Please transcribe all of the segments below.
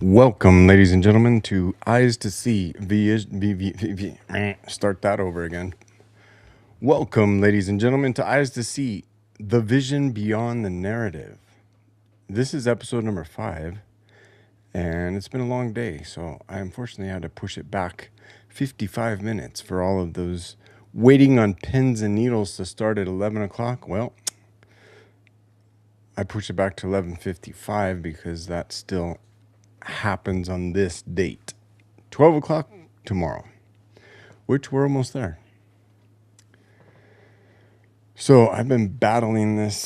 Welcome, ladies and gentlemen, to Eyes to See. Start that over again. Welcome, ladies and gentlemen, to Eyes to See, the vision beyond the narrative. This is episode number 5, and it's been a long day, so I unfortunately had to push it back 55 minutes for all of those waiting on pins and needles to start at 11 o'clock. Well, I pushed it back to 11:55 because that still happens on this date, 12 o'clock tomorrow, which we're almost there. So I've been battling this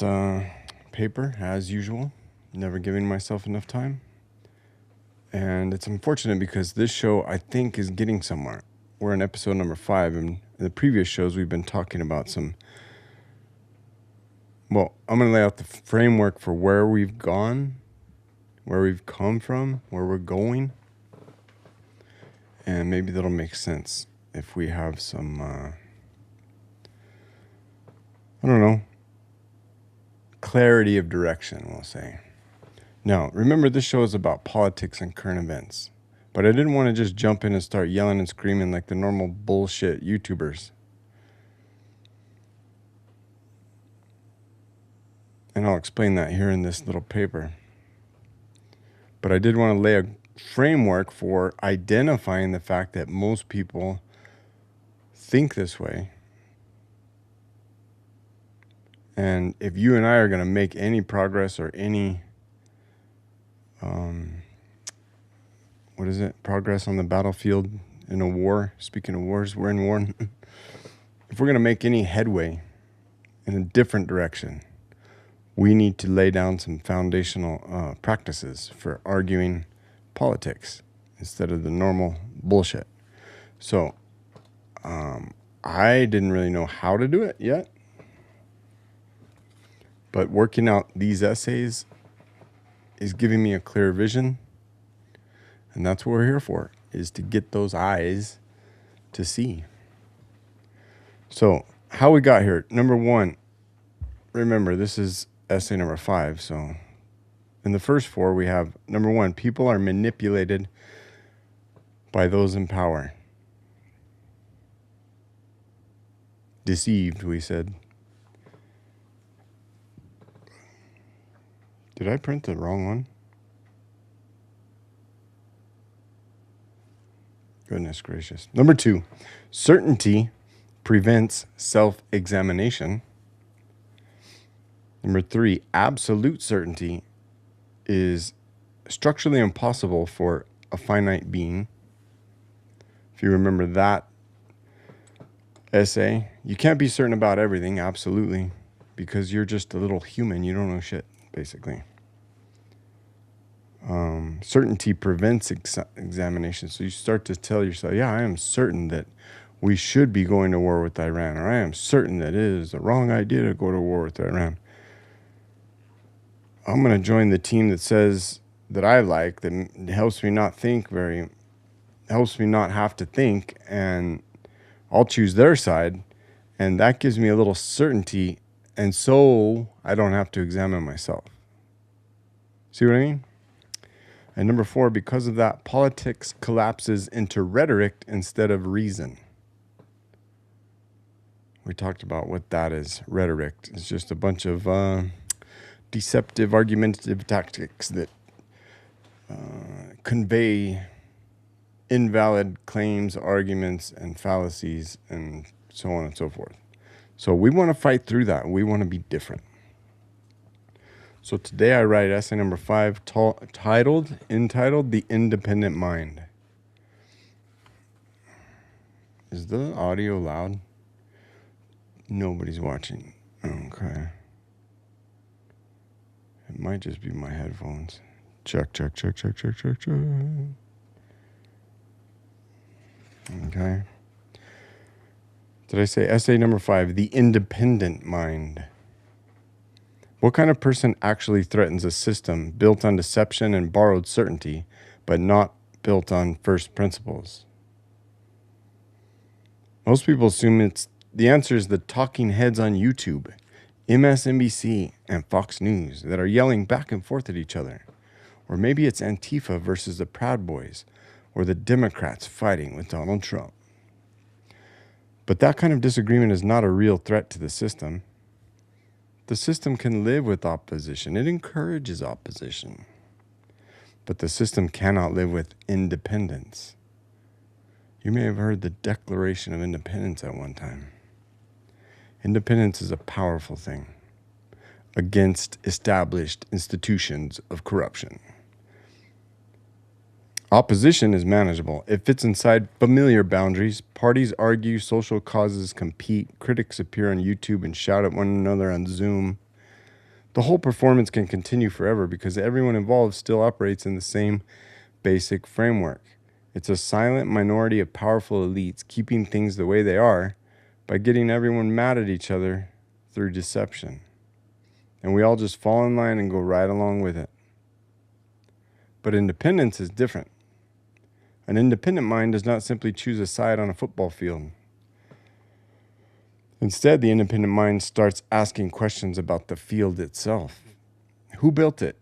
paper as usual, never giving myself enough time. And it's unfortunate because this show, I think, is getting somewhere. We're in episode number 5, and in the previous shows we've been talking about I'm going to lay out the framework for where we've gone, where we've come from, where we're going. And maybe that'll make sense if we have some, clarity of direction, we'll say. Now, remember, this show is about politics and current events. But I didn't want to just jump in and start yelling and screaming like the normal bullshit YouTubers. And I'll explain that here in this little paper. But I did want to lay a framework for identifying the fact that most people think this way. And if you and I are going to make any progress or any, progress on the battlefield in a war, speaking of wars, we're in war. If we're going to make any headway in a different direction, we need to lay down some foundational practices for arguing politics instead of the normal bullshit. So I didn't really know how to do it yet, but working out these essays is giving me a clear vision, and that's what we're here for, is to get those eyes to see. So how we got here, number 1, remember, this is essay number 5. So in the first 4, we have number 1, people are manipulated by those in power. Deceived, we said. Did I print the wrong one? Goodness gracious. Number 2, certainty prevents self-examination. Number 3, absolute certainty is structurally impossible for a finite being. If you remember that essay, you can't be certain about everything, absolutely, because you're just a little human. You don't know shit, basically. Certainty prevents examination. So you start to tell yourself, yeah, I am certain that we should be going to war with Iran, or I am certain that it is the wrong idea to go to war with Iran. I'm going to join the team that says that I like, that helps me not have to think, and I'll choose their side, and that gives me a little certainty, and so I don't have to examine myself. See what I mean? And number 4, because of that, politics collapses into rhetoric instead of reason. We talked about what that is. Rhetoric is just a bunch of deceptive, argumentative tactics that convey invalid claims, arguments, and fallacies, and so on and so forth. So we want to fight through that. We want to be different. So today I write essay number 5, entitled The Independent Mind. Is the audio loud? Nobody's watching. Okay. It might just be my headphones. Check. Okay. Did I say essay number 5, The Independent Mind? What kind of person actually threatens a system built on deception and borrowed certainty, but not built on first principles? Most people assume the answer is the talking heads on YouTube, MSNBC, and Fox News that are yelling back and forth at each other. Or maybe it's Antifa versus the Proud Boys, or the Democrats fighting with Donald Trump. But that kind of disagreement is not a real threat to the system. The system can live with opposition. It encourages opposition. But the system cannot live with independence. You may have heard the Declaration of Independence at one time. Independence is a powerful thing against established institutions of corruption. Opposition is manageable. It fits inside familiar boundaries. Parties argue, social causes compete, critics appear on YouTube and shout at one another on Zoom. The whole performance can continue forever because everyone involved still operates in the same basic framework. It's a silent minority of powerful elites keeping things the way they are by getting everyone mad at each other through deception. And we all just fall in line and go right along with it. But independence is different. An independent mind does not simply choose a side on a football field. Instead, the independent mind starts asking questions about the field itself. Who built it?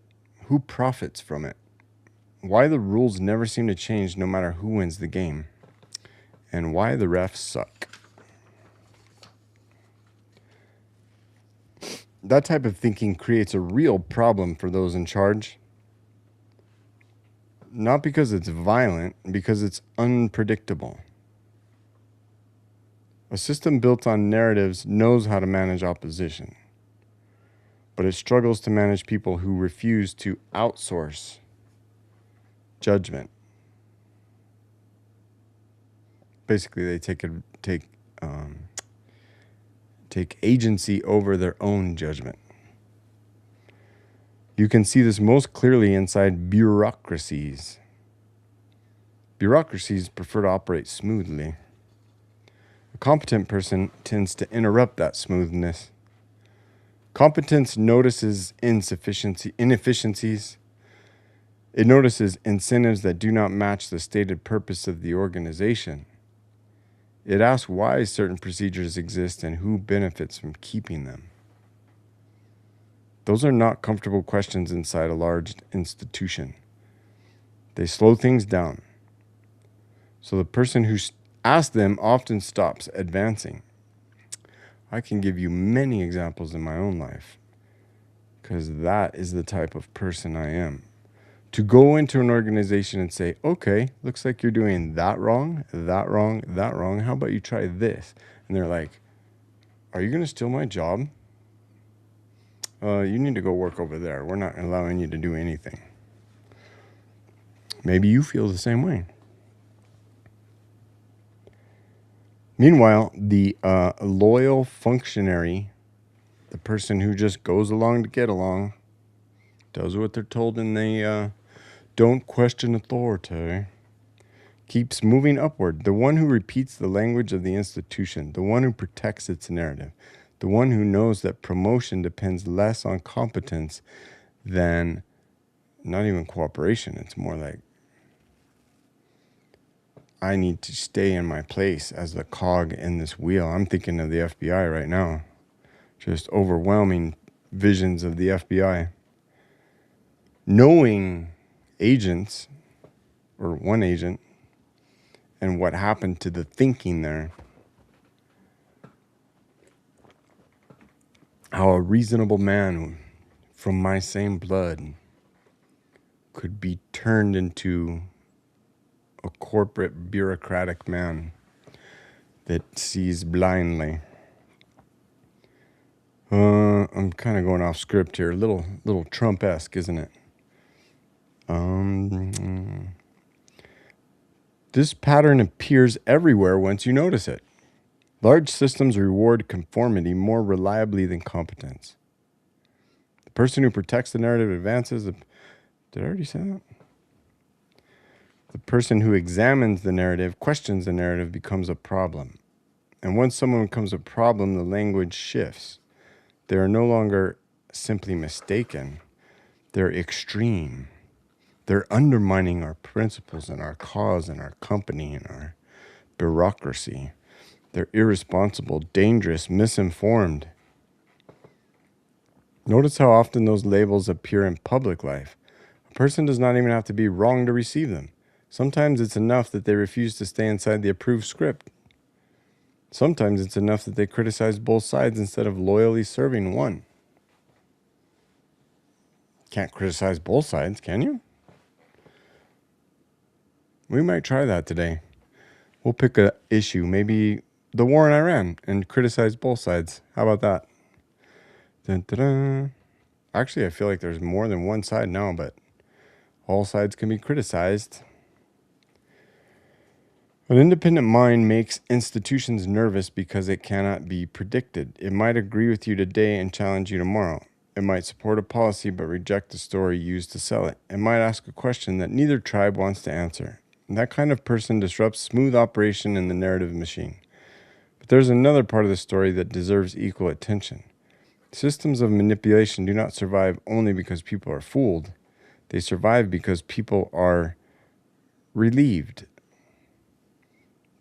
Who profits from it? Why the rules never seem to change no matter who wins the game? And why the refs suck? That type of thinking creates a real problem for those in charge. Not because it's violent, because it's unpredictable. A system built on narratives knows how to manage opposition, but it struggles to manage people who refuse to outsource judgment. Basically, they take agency over their own judgment. You can see this most clearly inside bureaucracies. Bureaucracies prefer to operate smoothly. A competent person tends to interrupt that smoothness. Competence notices inefficiencies. It notices incentives that do not match the stated purpose of the organization. It asks why certain procedures exist and who benefits from keeping them. Those are not comfortable questions inside a large institution. They slow things down. So the person who asks them often stops advancing. I can give you many examples in my own life because that is the type of person I am. To go into an organization and say, okay, looks like you're doing that wrong, that wrong, that wrong. How about you try this? And they're like, are you going to steal my job? You need to go work over there. We're not allowing you to do anything. Maybe you feel the same way. Meanwhile, the loyal functionary, the person who just goes along to get along, does what they're told and they don't question authority, keeps moving upward. The one who repeats the language of the institution, the one who protects its narrative, the one who knows that promotion depends less on competence than not even cooperation. It's more like, I need to stay in my place as the cog in this wheel. I'm thinking of the FBI right now. Just overwhelming visions of the FBI. Knowing agents, or one agent, and what happened to the thinking there. How a reasonable man from my same blood could be turned into a corporate bureaucratic man that sees blindly. I'm kind of going off script here. A little Trump-esque, isn't it? This pattern appears everywhere once you notice it. Large systems reward conformity more reliably than competence. The person who protects the narrative advances. Did I already say that? The person who examines the narrative, questions the narrative, becomes a problem. And once someone becomes a problem, the language shifts. They are no longer simply mistaken. They're extreme. They're undermining our principles and our cause and our company and our bureaucracy. They're irresponsible, dangerous, misinformed. Notice how often those labels appear in public life. A person does not even have to be wrong to receive them. Sometimes it's enough that they refuse to stay inside the approved script. Sometimes it's enough that they criticize both sides instead of loyally serving one. Can't criticize both sides, can you? We might try that today. We'll pick an issue, maybe the war in Iran, and criticize both sides. How about that? Dun, dun, dun. Actually, I feel like there's more than one side now, but all sides can be criticized. An independent mind makes institutions nervous because it cannot be predicted. It might agree with you today and challenge you tomorrow. It might support a policy but reject the story used to sell it. It might ask a question that neither tribe wants to answer. And that kind of person disrupts smooth operation in the narrative machine. But there's another part of the story that deserves equal attention. Systems of manipulation do not survive only because people are fooled. They survive because people are relieved.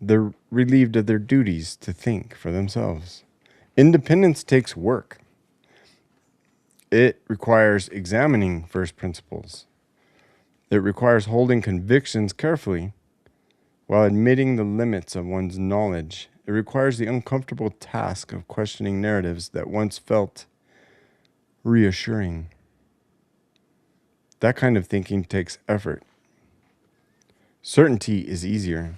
They're relieved of their duties to think for themselves. Independence takes work. It requires examining first principles. It requires holding convictions carefully while admitting the limits of one's knowledge. It requires the uncomfortable task of questioning narratives that once felt reassuring. That kind of thinking takes effort. Certainty is easier.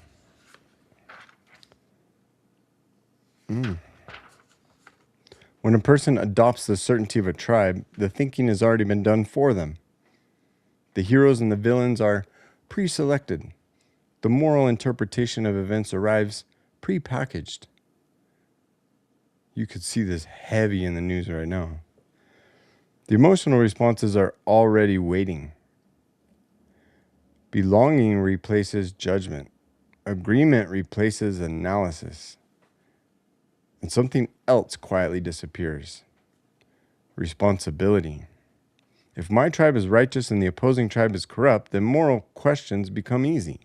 When a person adopts the certainty of a tribe, the thinking has already been done for them. The heroes and the villains are pre-selected. The moral interpretation of events arrives pre-packaged. You could see this heavy in the news right now. The emotional responses are already waiting. Belonging replaces judgment. Agreement replaces analysis. And something else quietly disappears. Responsibility. If my tribe is righteous and the opposing tribe is corrupt, then moral questions become easy.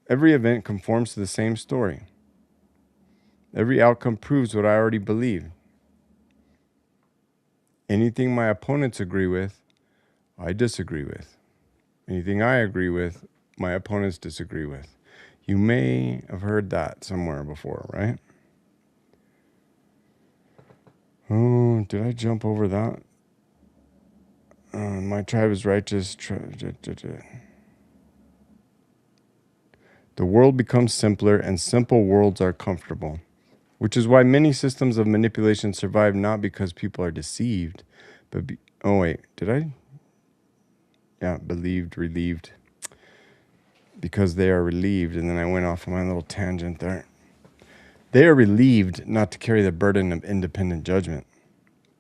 Every event conforms to the same story. Every outcome proves what I already believe. Anything my opponents agree with, I disagree with. Anything I agree with, my opponents disagree with. You may have heard that somewhere before, right? Oh, did I jump over that? My tribe is righteous. The world becomes simpler, and simple worlds are comfortable, which is why many systems of manipulation survive not because people are deceived, but believed, relieved. Because they are relieved, and then I went off on my little tangent there. They are relieved not to carry the burden of independent judgment.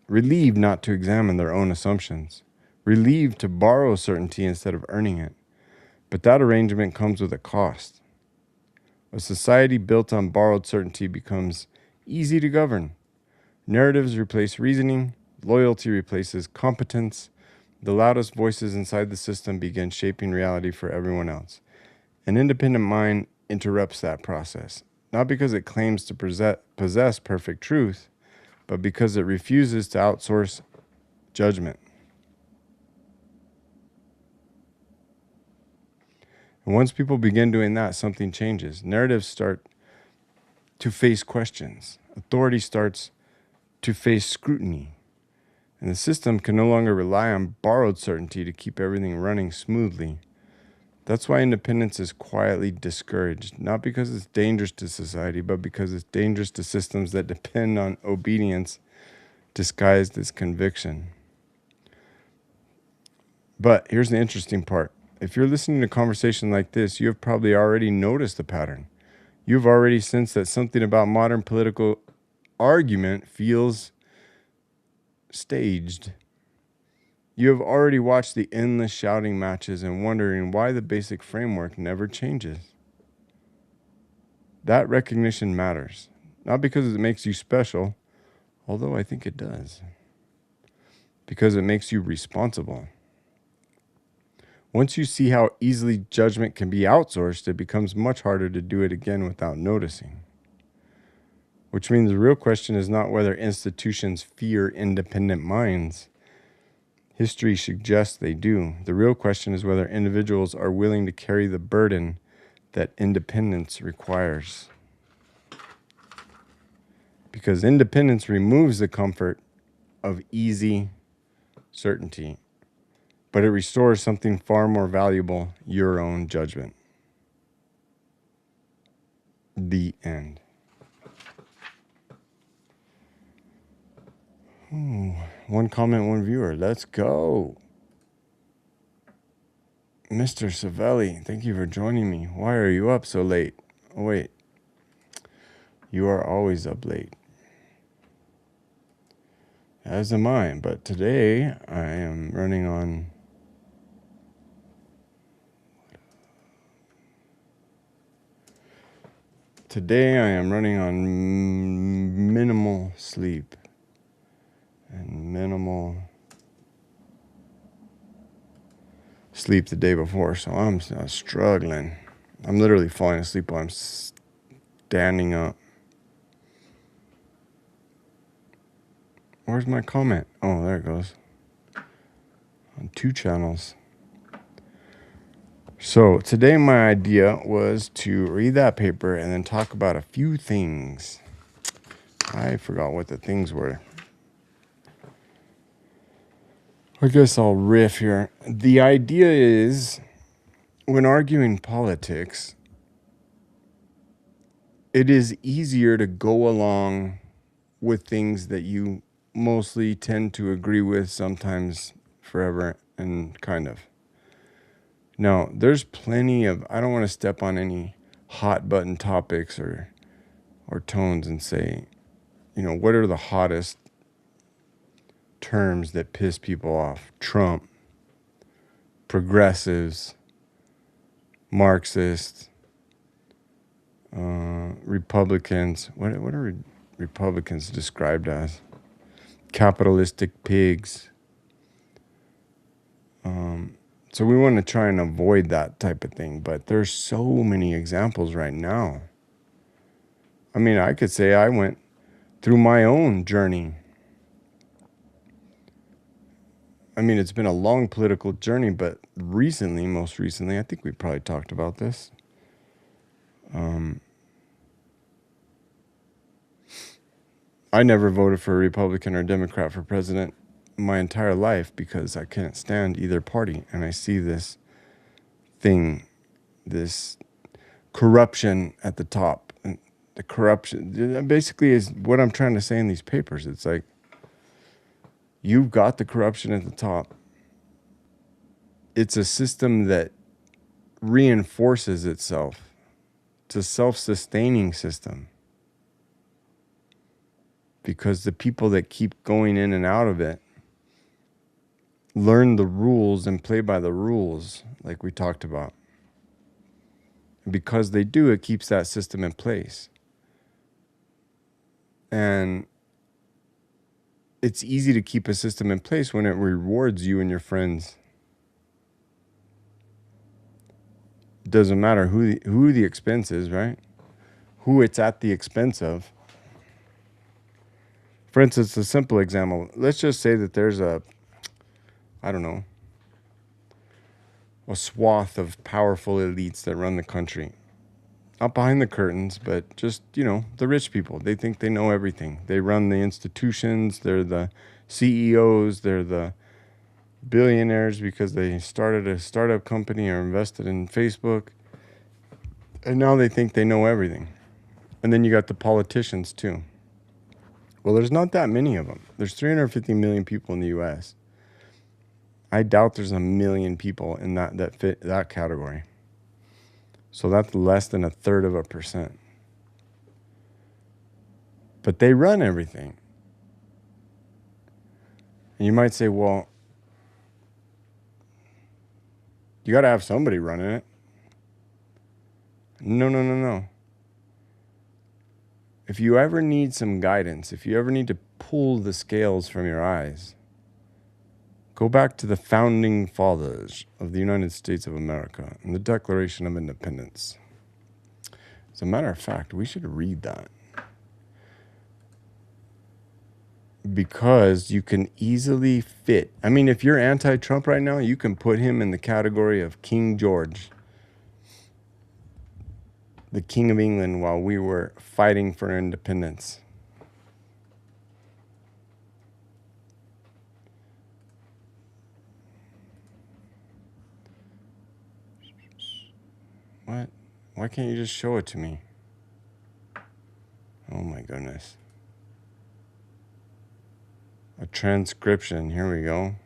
Relieved not to examine their own assumptions. Relieved to borrow certainty instead of earning it. But that arrangement comes with a cost. A society built on borrowed certainty becomes easy to govern. Narratives replace reasoning. Loyalty replaces competence. The loudest voices inside the system begin shaping reality for everyone else. An independent mind interrupts that process, not because it claims to possess perfect truth, but because it refuses to outsource judgment. And once people begin doing that, something changes. Narratives start to face questions. Authority starts to face scrutiny. And the system can no longer rely on borrowed certainty to keep everything running smoothly. That's why independence is quietly discouraged, not because it's dangerous to society, but because it's dangerous to systems that depend on obedience disguised as conviction. But here's the interesting part. If you're listening to a conversation like this, you have probably already noticed the pattern. You've already sensed that something about modern political argument feels staged. You have already watched the endless shouting matches and wondering why the basic framework never changes. That recognition matters, not because it makes you special, although I think it does, because it makes you responsible. Once you see how easily judgment can be outsourced, it becomes much harder to do it again without noticing. Which means the real question is not whether institutions fear independent minds. History suggests they do. The real question is whether individuals are willing to carry the burden that independence requires. Because independence removes the comfort of easy certainty, but it restores something far more valuable, your own judgment. The end. Ooh, one comment, one viewer. Let's go. Mr. Savelli, thank you for joining me. Why are you up so late? Oh, wait. You are always up late. As am I, but today I am running on minimal sleep and minimal sleep the day before, so I'm struggling. I'm literally falling asleep while I'm standing up. Where's my comment? Oh, there it goes. On 2 channels. So today my idea was to read that paper and then talk about a few things. I forgot what the things were. I guess I'll riff here. The idea is, when arguing politics, it is easier to go along with things that you mostly tend to agree with, sometimes forever, and kind of. Now, there's plenty of, I don't want to step on any hot button topics or tones and say, what are the hottest terms that piss people off? Trump, progressives, Marxists, Republicans. What are Republicans described as? Capitalistic pigs. So we want to try and avoid that type of thing, but there's so many examples right now. I mean, I could say I went through my own journey. I mean, it's been a long political journey, but most recently, I think we probably talked about this. I never voted for a Republican or Democrat for president my entire life because I can't stand either party. And I see this corruption at the top. And the corruption basically is what I'm trying to say in these papers. It's like, you've got the corruption at the top. It's a system that reinforces itself. It's a self-sustaining system. Because the people that keep going in and out of it learn the rules and play by the rules, like we talked about. And because they do, it keeps that system in place. And it's easy to keep a system in place when it rewards you and your friends. It doesn't matter who the expense is, right? Who it's at the expense of. For instance, a simple example. Let's just say that there's a swath of powerful elites that run the country. Not behind the curtains, but just, the rich people. They think they know everything. They run the institutions. They're the CEOs. They're the billionaires because they started a startup company or invested in Facebook. And now they think they know everything. And then you got the politicians too. Well, there's not that many of them. There's 350 million people in the U.S. I doubt there's 1 million people in that fit that category. So that's less than 1/3%. But they run everything. And you might say, well, you got to have somebody running it. No. If you ever need some guidance, if you ever need to pull the scales from your eyes, go back to the founding fathers of the United States of America and the Declaration of Independence. As a matter of fact, we should read that. because you can easily fit. I mean, if you're anti-Trump right now, you can put him in the category of King George, the King of England, while we were fighting for independence. What? Why can't you just show it to me? Oh my goodness. A transcription. Here we go.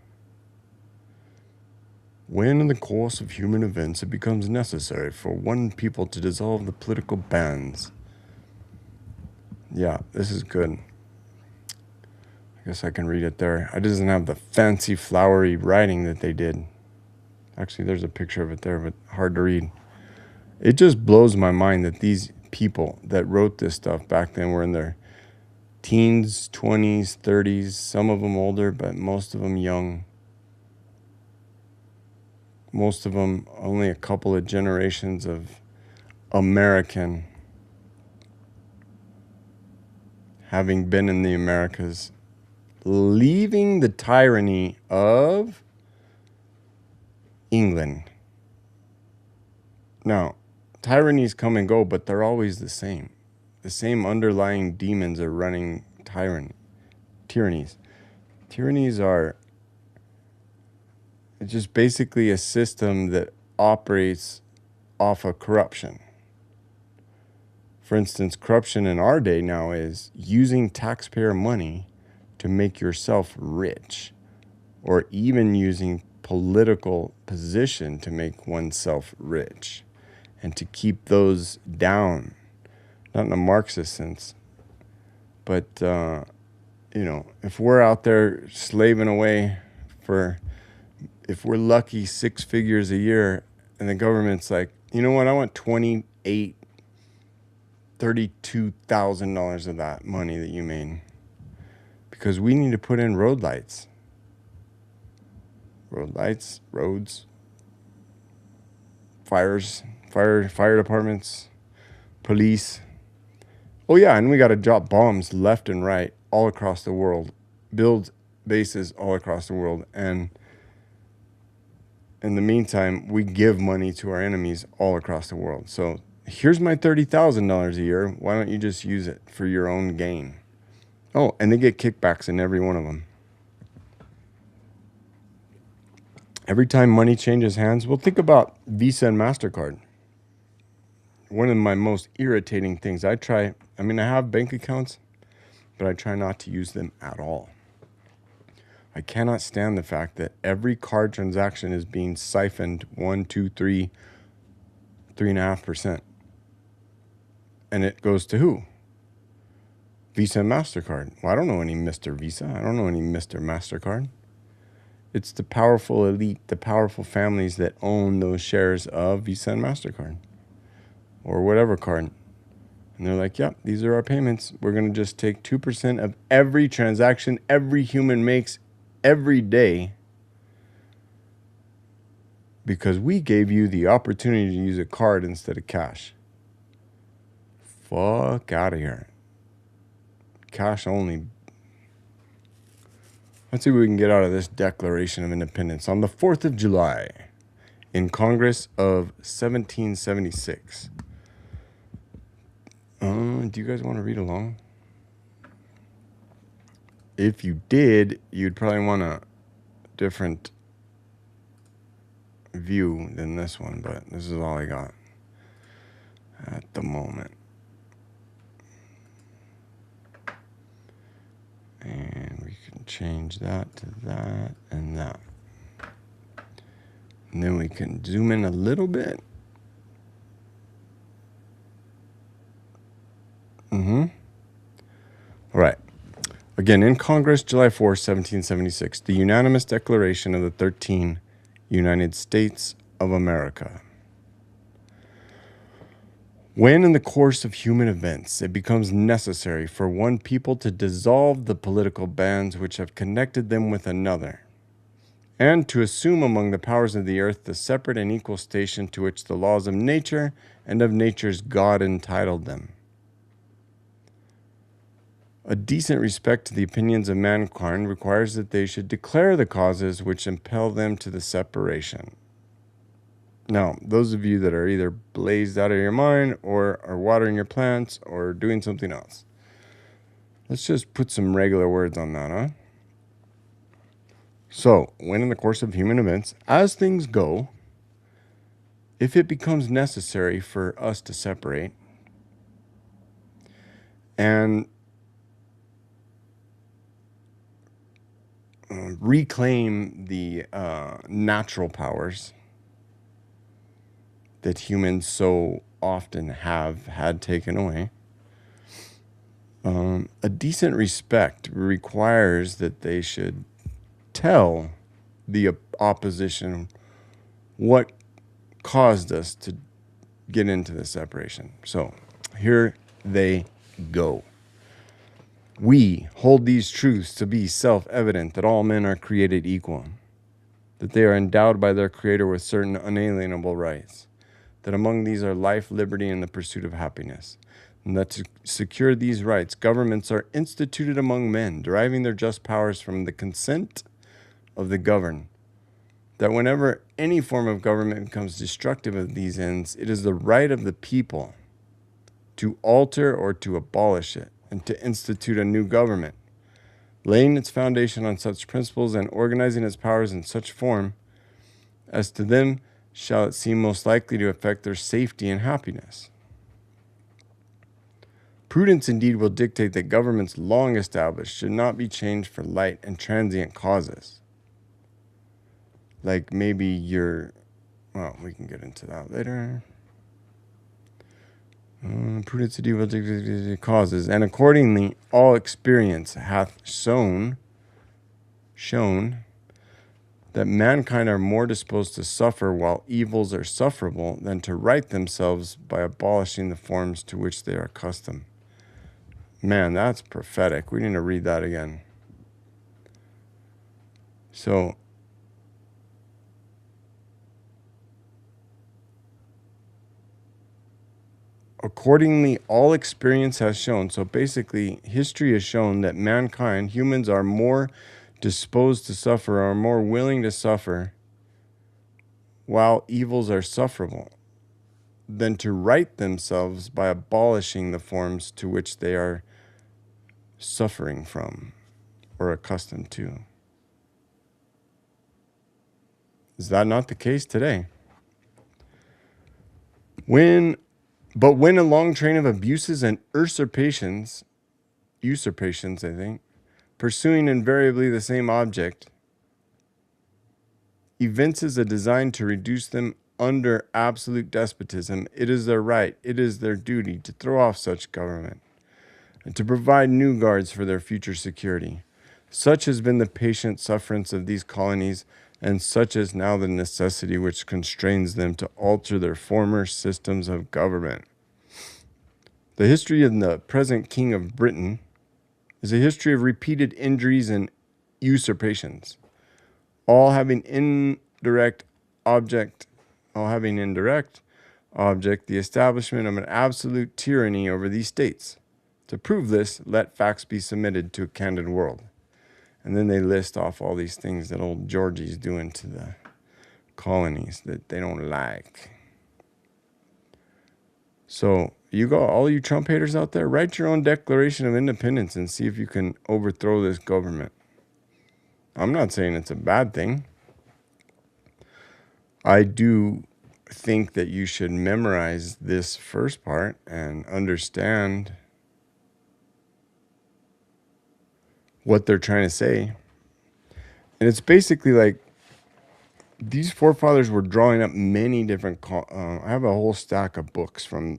When in the course of human events it becomes necessary for one people to dissolve the political bands. Yeah, this is good. I guess I can read it there. It doesn't have the fancy flowery writing that they did. Actually, there's a picture of it there, but hard to read. It just blows my mind that these people that wrote this stuff back then were in their teens, 20s, 30s, some of them older, but most of them young. Most of them only a couple of generations of American, having been in the Americas, leaving the tyranny of England. Now, tyrannies come and go, but they're always the same. The same underlying demons are running tyrannies. Tyrannies are just basically a system that operates off of corruption. For instance, corruption in our day now is using taxpayer money to make yourself rich, or even using political position to make oneself rich and to keep those down. Not in a Marxist sense, but, if we're out there slaving away for, if we're lucky, 6 figures a year, and the government's like, you know what, I want $32,000 of that money that you made, because we need to put in roads, fire departments, police. Oh yeah, and we got to drop bombs left and right all across the world, build bases all across the world, and in the meantime, we give money to our enemies all across the world. So here's my $30,000 a year. Why don't you just use it for your own gain? Oh, and they get kickbacks in every one of them. Every time money changes hands, well, think about Visa and MasterCard. One of my most irritating things, I have bank accounts, but I try not to use them at all. I cannot stand the fact that every card transaction is being siphoned 1, 2, 3, 3.5%. And it goes to who? Visa and MasterCard. Well, I don't know any Mr. Visa. I don't know any Mr. MasterCard. It's the powerful elite, the powerful families that own those shares of Visa and MasterCard or whatever card. And they're like, yep, these are our payments. We're going to just take 2% of every transaction every human makes every day because we gave you the opportunity to use a card instead of cash. Fuck out of here. Cash only. Let's see what we can get out of this Declaration of Independence on the 4th of July in Congress of 1776. Do you guys want to read along? If you did, you'd probably want a different view than this one, but this is all I got at the moment. And we can change that to that and that. And then we can zoom in a little bit. All right. Again, in Congress, July 4, 1776, the unanimous declaration of the 13 United States of America. When in the course of human events it becomes necessary for one people to dissolve the political bands which have connected them with another, and to assume among the powers of the earth the separate and equal station to which the laws of nature and of nature's God entitled them. A decent respect to the opinions of mankind requires that they should declare the causes which impel them to the separation. Now, those of you that are either blazed out of your mind or are watering your plants or doing something else, let's just put some regular words on that, huh? So, when in the course of human events, as things go, if it becomes necessary for us to separate and reclaim the natural powers that humans so often have had taken away, a decent respect requires that they should tell the opposition what caused us to get into the separation. So here they go. We hold these truths to be self-evident, that all men are created equal, that they are endowed by their Creator with certain unalienable rights, that among these are life, liberty, and the pursuit of happiness, and that to secure these rights, governments are instituted among men, deriving their just powers from the consent of the governed, that whenever any form of government becomes destructive of these ends, it is the right of the people to alter or to abolish it, and to institute a new government, laying its foundation on such principles and organizing its powers in such form as to them shall it seem most likely to affect their safety and happiness. Prudence indeed will dictate that governments long established should not be changed for light and transient causes. Like maybe well, we can get into that later. Prudence indeed will dictate causes, and accordingly all experience hath shown that mankind are more disposed to suffer while evils are sufferable than to right themselves by abolishing the forms to which they are accustomed. Man, that's prophetic. We need to read that again. So, accordingly, all experience has shown. So basically, history has shown that mankind, humans, are more disposed to suffer, are more willing to suffer while evils are sufferable than to right themselves by abolishing the forms to which they are suffering from or accustomed to. Is that not the case today? But when a long train of abuses and usurpations, I think, pursuing invariably the same object, evinces a design to reduce them under absolute despotism, it is their right, it is their duty to throw off such government and to provide new guards for their future security. Such has been the patient sufferance of these colonies, and such is now the necessity which constrains them to alter their former systems of government. The history of the present King of Britain is a history of repeated injuries and usurpations, all having indirect object the establishment of an absolute tyranny over these states. To prove this, let facts be submitted to a candid world. And then they list off all these things that old Georgie's doing to the colonies that they don't like. So you go, all you Trump haters out there, write your own Declaration of Independence and see if you can overthrow this government. I'm not saying it's a bad thing. I do think that you should memorize this first part and understand what they're trying to say. And it's basically like these forefathers were drawing up many different... I have a whole stack of books from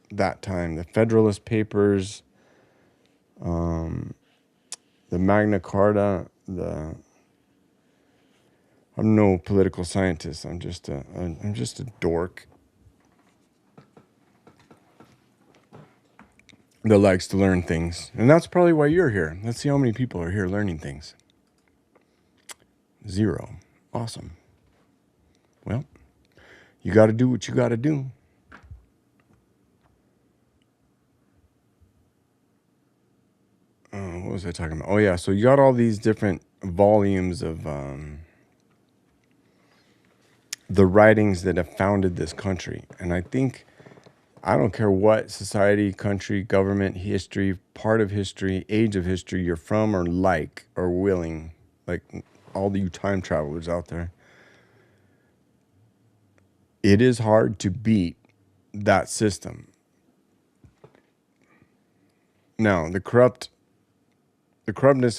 that time. The Federalist Papers, the Magna Carta, I'm no political scientist. I'm just a dork that likes to learn things. And that's probably why you're here. Let's see how many people are here learning things. 0. Awesome. Well, you got to do what you got to do. was I talking about? Oh, yeah. So you got all these different volumes of the writings that have founded this country. And I think, I don't care what society, country, government, history, part of history, age of history you're from or like or willing, like all you time travelers out there, it is hard to beat that system. Now, the corruptness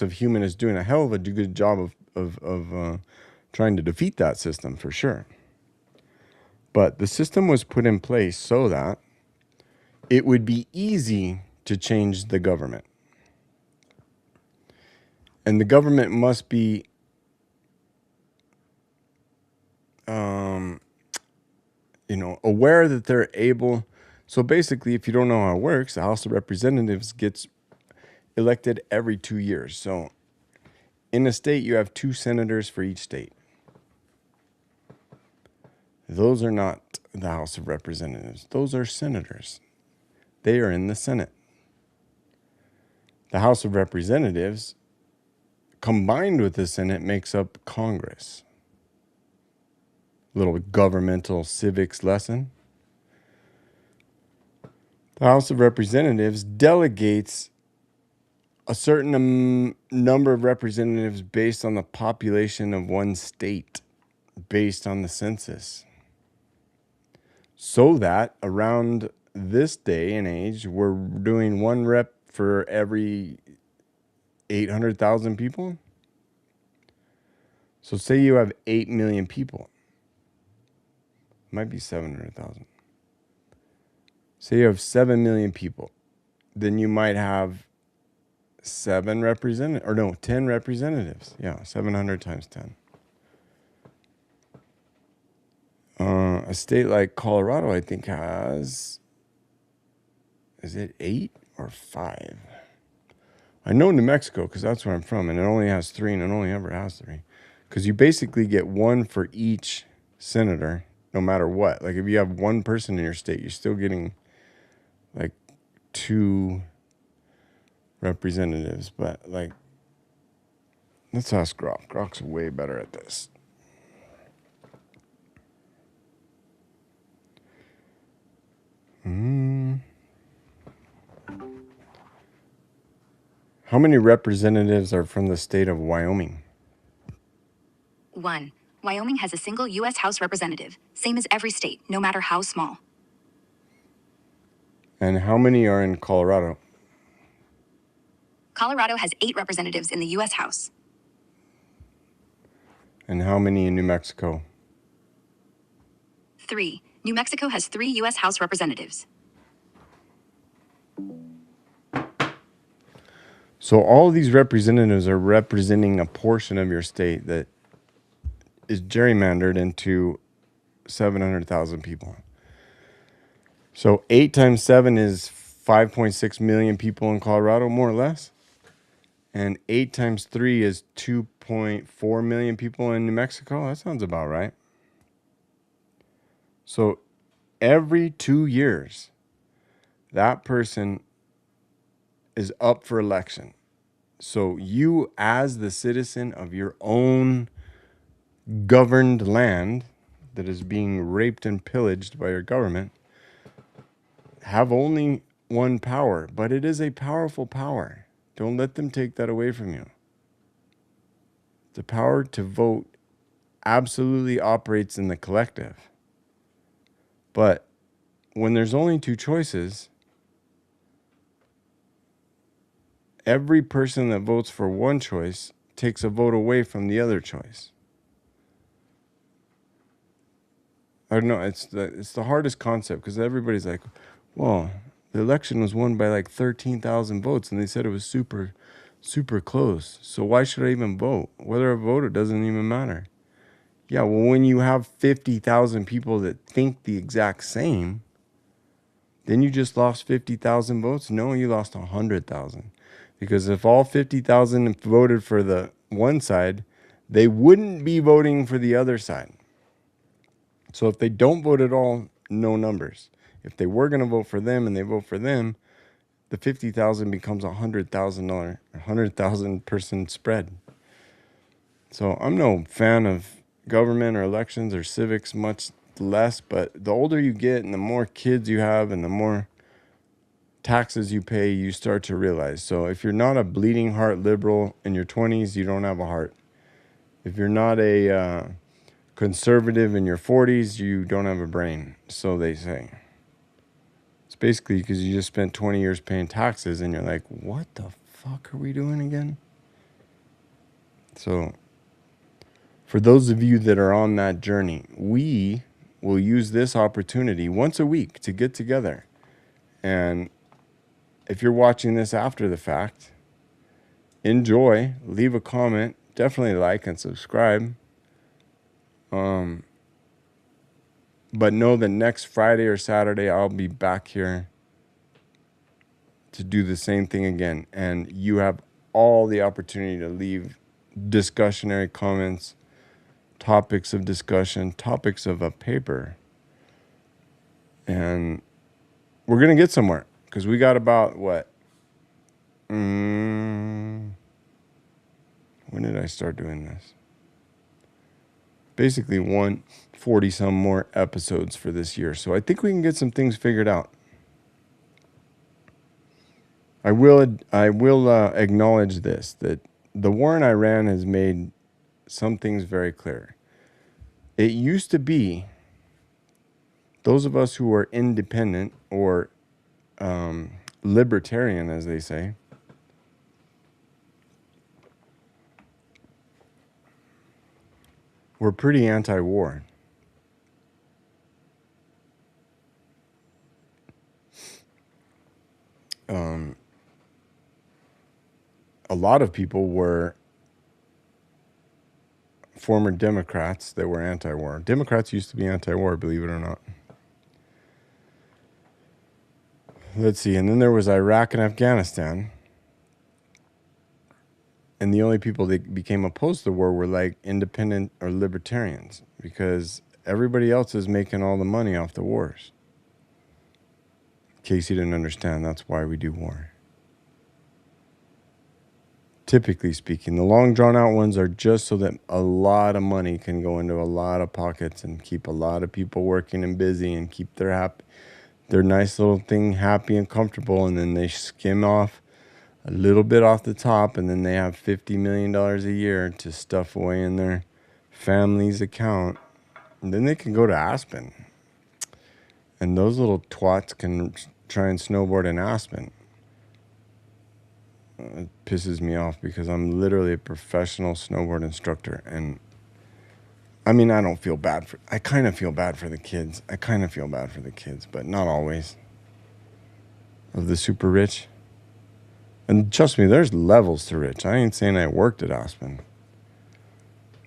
of human is doing a hell of a good job of trying to defeat that system for sure. But the system was put in place so that it would be easy to change the government. And the government must be aware that they're able. So basically, if you don't know how it works, the House of Representatives gets elected every 2 years. So in a state, you have 2 senators for each state. Those are not the House of Representatives. Those are senators. They are in the Senate. The House of Representatives, combined with the Senate, makes up Congress. Little governmental civics lesson. The House of Representatives delegates a certain number of representatives based on the population of one state, based on the census. So that around this day and age, we're doing 1 rep for every 800,000 people. So say you have 8 million people. Might be 700,000. Say you have 7 million people. Then you might have 10 representatives. Yeah, 700 times 10. A state like Colorado, I think, has, is it 8 or 5? I know New Mexico because that's where I'm from, and it only has 3, and it only ever has 3. Because you basically get 1 for each senator, no matter what. Like if you have 1 person in your state, you're still getting like 2 representatives. But like, let's ask Grok. Grok's way better at this. How many representatives are from the state of Wyoming? 1. Wyoming has a single U.S. House representative, same as every state, no matter how small. And how many are in Colorado? Colorado has 8 representatives in the U.S. House. And how many in New Mexico? 3. New Mexico has 3 U.S. House representatives. So all of these representatives are representing a portion of your state that is gerrymandered into 700,000 people. So 8 times 7 is 5.6 million people in Colorado, more or less. And 8 times 3 is 2.4 million people in New Mexico. That sounds about right. So every 2 years, that person is up for election. So you, as the citizen of your own governed land that is being raped and pillaged by your government, have only one power, but it is a powerful power. Don't let them take that away from you. The power to vote absolutely operates in the collective. But when there's only 2 choices, every person that votes for one choice takes a vote away from the other choice. I don't know, it's the hardest concept because everybody's like, well, the election was won by like 13,000 votes and they said it was super, super close. So why should I even vote? Whether I vote, it doesn't even matter. Yeah, well, when you have 50,000 people that think the exact same, then you just lost 50,000 votes? No, you lost 100,000. Because if all 50,000 voted for the one side, they wouldn't be voting for the other side. So if they don't vote at all, no numbers. If they were going to vote for them and they vote for them, the 50,000 becomes $100,000 person spread. So I'm no fan of government or elections or civics, much less. But the older you get and the more kids you have and the more taxes you pay, you start to realize. So if you're not a bleeding heart liberal in your 20s, you don't have a heart. If you're not a conservative in your 40s, you don't have a brain, so they say. It's basically because you just spent 20 years paying taxes and you're like, what the fuck are we doing again? So for those of you that are on that journey, we will use this opportunity once a week to get together. And if you're watching this after the fact, enjoy, leave a comment, definitely like and subscribe. But know that next Friday or Saturday, I'll be back here to do the same thing again. And you have all the opportunity to leave discussionary comments, topics of discussion, topics of a paper. And we're going to get somewhere because we got about what? When did I start doing this? Basically 140 some more episodes for this year. So I think we can get some things figured out. I will acknowledge this, that the war in Iran has made some things very clear. It used to be those of us who were independent or libertarian, as they say, were pretty anti-war. A lot of people were former Democrats that were anti-war. Democrats used to be anti-war, believe it or not. Let's see. And then there was Iraq and Afghanistan. And the only people that became opposed to the war were like independent or libertarians because everybody else is making all the money off the wars. In case you didn't understand, that's why we do war. Typically speaking, the long drawn out ones are just so that a lot of money can go into a lot of pockets and keep a lot of people working and busy and keep their nice little thing happy and comfortable. And then they skim off a little bit off the top, and then they have $50 million a year to stuff away in their family's account. And then they can go to Aspen. And those little twats can try and snowboard in Aspen. It pisses me off because I'm literally a professional snowboard instructor. And I mean, I kind of feel bad for the kids. But not always. Of the super rich. And trust me, there's levels to rich. I ain't saying I worked at Aspen.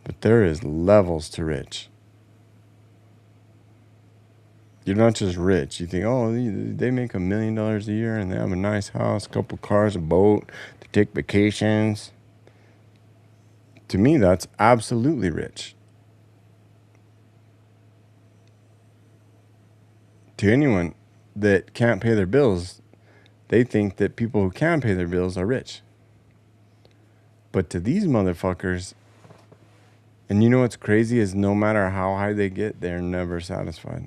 But there is levels to rich. You're not just rich. You think, oh, they make $1 million a year and they have a nice house, a couple cars, a boat, to take vacations. To me, that's absolutely rich. To anyone that can't pay their bills, they think that people who can pay their bills are rich. But to these motherfuckers, and you know what's crazy is no matter how high they get, they're never satisfied.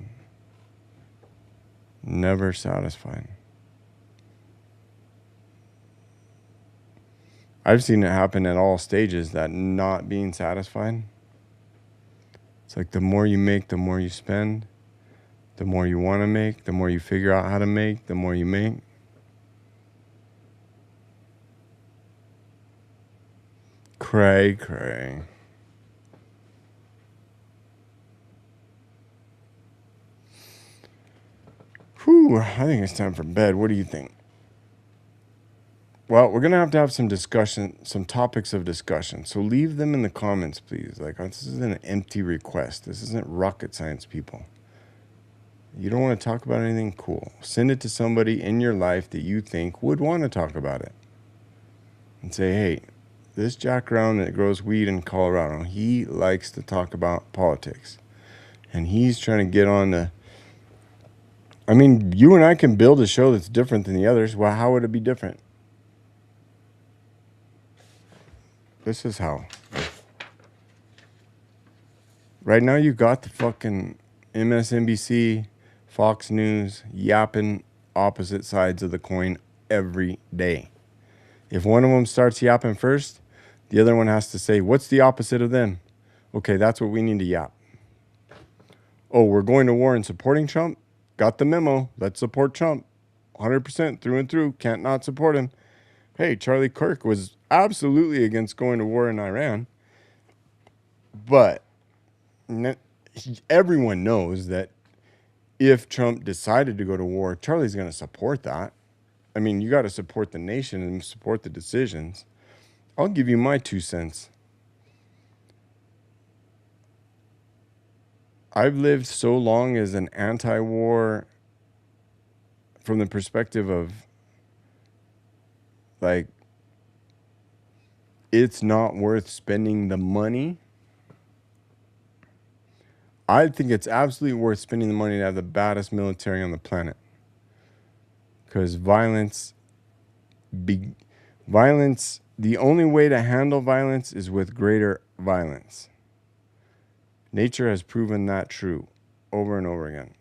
Never satisfied. I've seen it happen at all stages, that not being satisfied. It's like the more you make, the more you spend. The more you want to make, the more you figure out how to make, the more you make. Cray. Whew, I think it's time for bed. What do you think? Well, we're going to have some discussion, some topics of discussion. So leave them in the comments, please. Like, this is an empty request. This isn't rocket science, people. You don't want to talk about anything cool. Send it to somebody in your life that you think would want to talk about it. And say, hey, this Jack Brown that grows weed in Colorado, he likes to talk about politics. And he's trying to get on I mean, you and I can build a show that's different than the others. Well, how would it be different? This is how. Right now, you got the fucking MSNBC, Fox News yapping opposite sides of the coin every day. If one of them starts yapping first, the other one has to say, what's the opposite of them? Okay, that's what we need to yap. Oh, we're going to war and supporting Trump? Got the memo. Let's support Trump. 100% through and through. Can't not support him. Hey, Charlie Kirk was absolutely against going to war in Iran. But everyone knows that if Trump decided to go to war, Charlie's going to support that. I mean, you got to support the nation and support the decisions. I'll give you my 2 cents. I've lived so long as an anti-war from the perspective of, like, it's not worth spending the money. I think it's absolutely worth spending the money to have the baddest military on the planet. Because violence, the only way to handle violence is with greater violence. Nature has proven that true over and over again.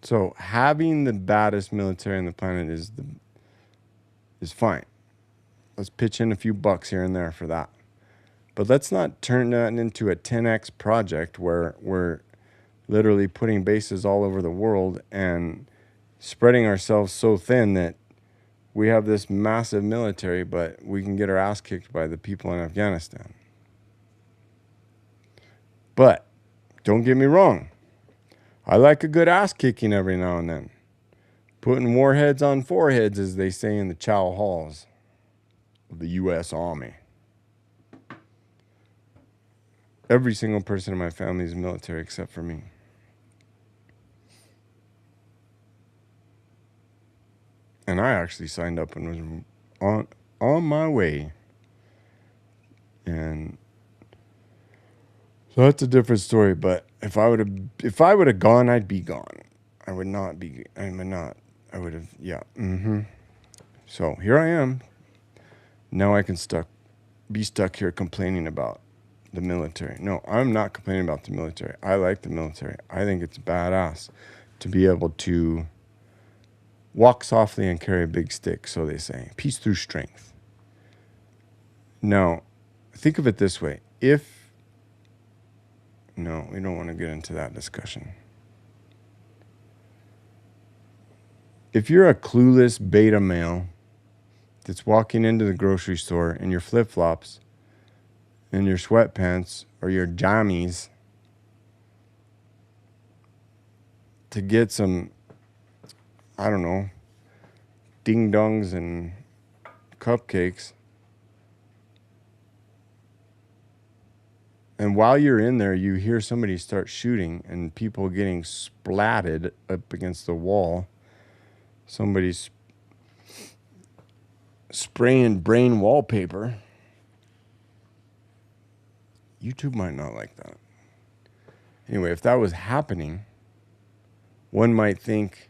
So having the baddest military on the planet is fine. Let's pitch in a few bucks here and there for that. But let's not turn that into a 10x project where we're literally putting bases all over the world and spreading ourselves so thin that we have this massive military, but we can get our ass kicked by the people in Afghanistan. But don't get me wrong. I like a good ass kicking every now and then. Putting warheads on foreheads, as they say in the chow halls of the U.S. Army. Every single person in my family is military except for me. And I actually signed up and was on my way. And so that's a different story. But if I would have gone, I'd be gone. I would not be. I would have. Yeah. So here I am. Now I can be stuck here complaining about the military. No, I'm not complaining about the military. I like the military. I think it's badass to be able to walk softly and carry a big stick, so they say. Peace through strength. Now, think of it this way. No, we don't want to get into that discussion. If you're a clueless beta male that's walking into the grocery store in your flip-flops and your sweatpants or your jammies to get some, I don't know, ding-dongs and cupcakes, and while you're in there, you hear somebody start shooting and people getting splatted up against the wall. Somebody's spraying brain wallpaper. YouTube might not like that. Anyway, if that was happening, one might think,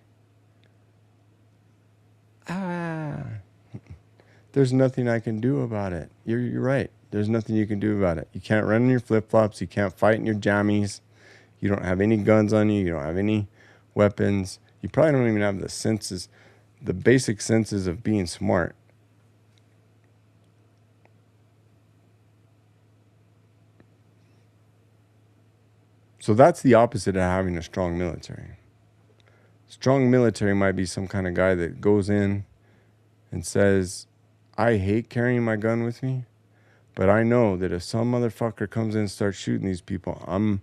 there's nothing I can do about it. You're right. There's nothing you can do about it. You can't run in your flip-flops. You can't fight in your jammies. You don't have any guns on you. You don't have any weapons. You probably don't even have the senses, the basic senses of being smart. So that's the opposite of having a strong military. Strong military might be some kind of guy that goes in and says, I hate carrying my gun with me, but I know that if some motherfucker comes in and starts shooting these people, I'm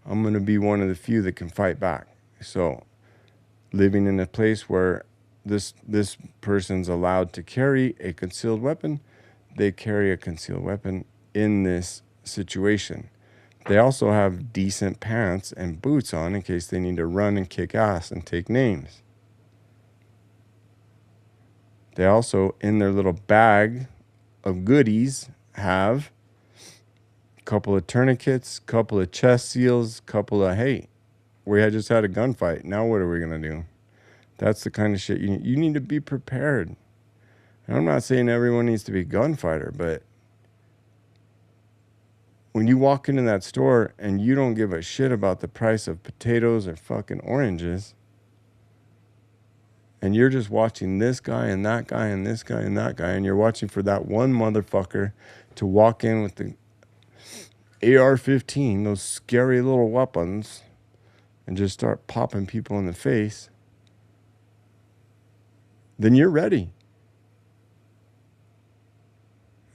going to be one of the few that can fight back. So living in a place where this person's allowed to carry a concealed weapon, they carry a concealed weapon in this situation. They also have decent pants and boots on in case they need to run and kick ass and take names. They also, in their little bag of goodies, have a couple of tourniquets, couple of chest seals, couple of, hey, We had just had a gunfight. Now what are we going to do? That's the kind of shit you need to be prepared. And I'm not saying everyone needs to be a gunfighter, but when you walk into that store and you don't give a shit about the price of potatoes or fucking oranges, and you're just watching this guy and that guy and this guy and that guy, and you're watching for that one motherfucker to walk in with the AR-15, those scary little weapons, and just start popping people in the face, then you're ready.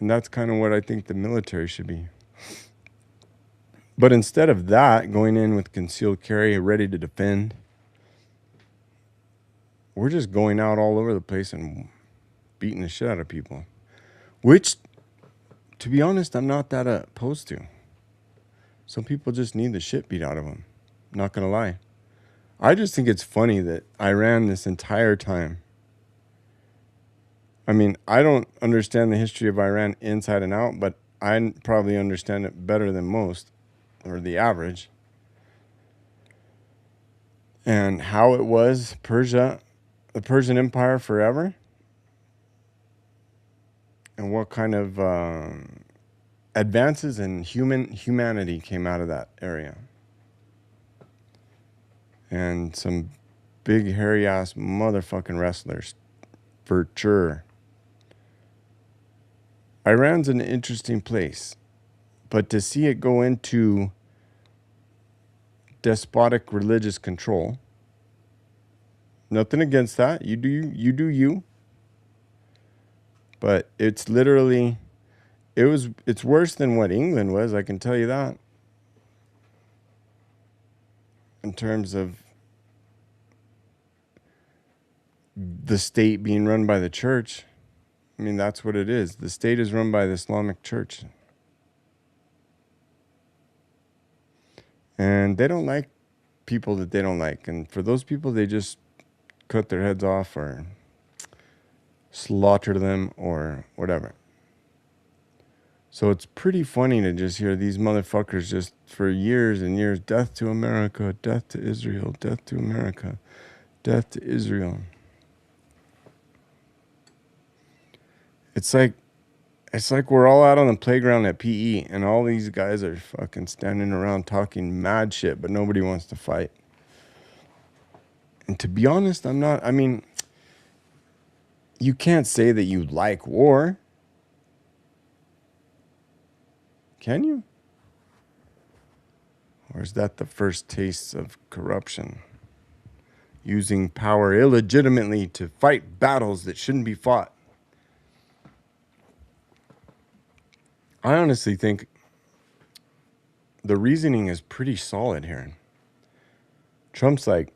And that's kind of what I think the military should be. But instead of that, going in with concealed carry, ready to defend, we're just going out all over the place and beating the shit out of people. Which, to be honest, I'm not that opposed to. Some people just need the shit beat out of them. Not going to lie. I just think it's funny that Iran this entire time. I mean, I don't understand the history of Iran inside and out, but I probably understand it better than most, or the average. And how it was Persia, the Persian Empire forever, and what kind of advances in humanity came out of that area. And some big hairy ass motherfucking wrestlers, for sure. Iran's an interesting place, but to see it go into despotic religious control, nothing against that. You do you. But it's literally, it's worse than what England was, I can tell you that. In terms of the state being run by the church. I mean, that's what it is. The state is run by the Islamic Church. And they don't like people that they don't like. And for those people, they just cut their heads off or slaughter them or whatever. So it's pretty funny to just hear these motherfuckers just for years and years, death to America, death to Israel, death to America, death to Israel. It's like we're all out on the playground at PE and all these guys are fucking standing around talking mad shit, but nobody wants to fight. And to be honest, I mean, you can't say that you like war. Can you? Or is that the first taste of corruption? Using power illegitimately to fight battles that shouldn't be fought. I honestly think the reasoning is pretty solid here. Trump's like,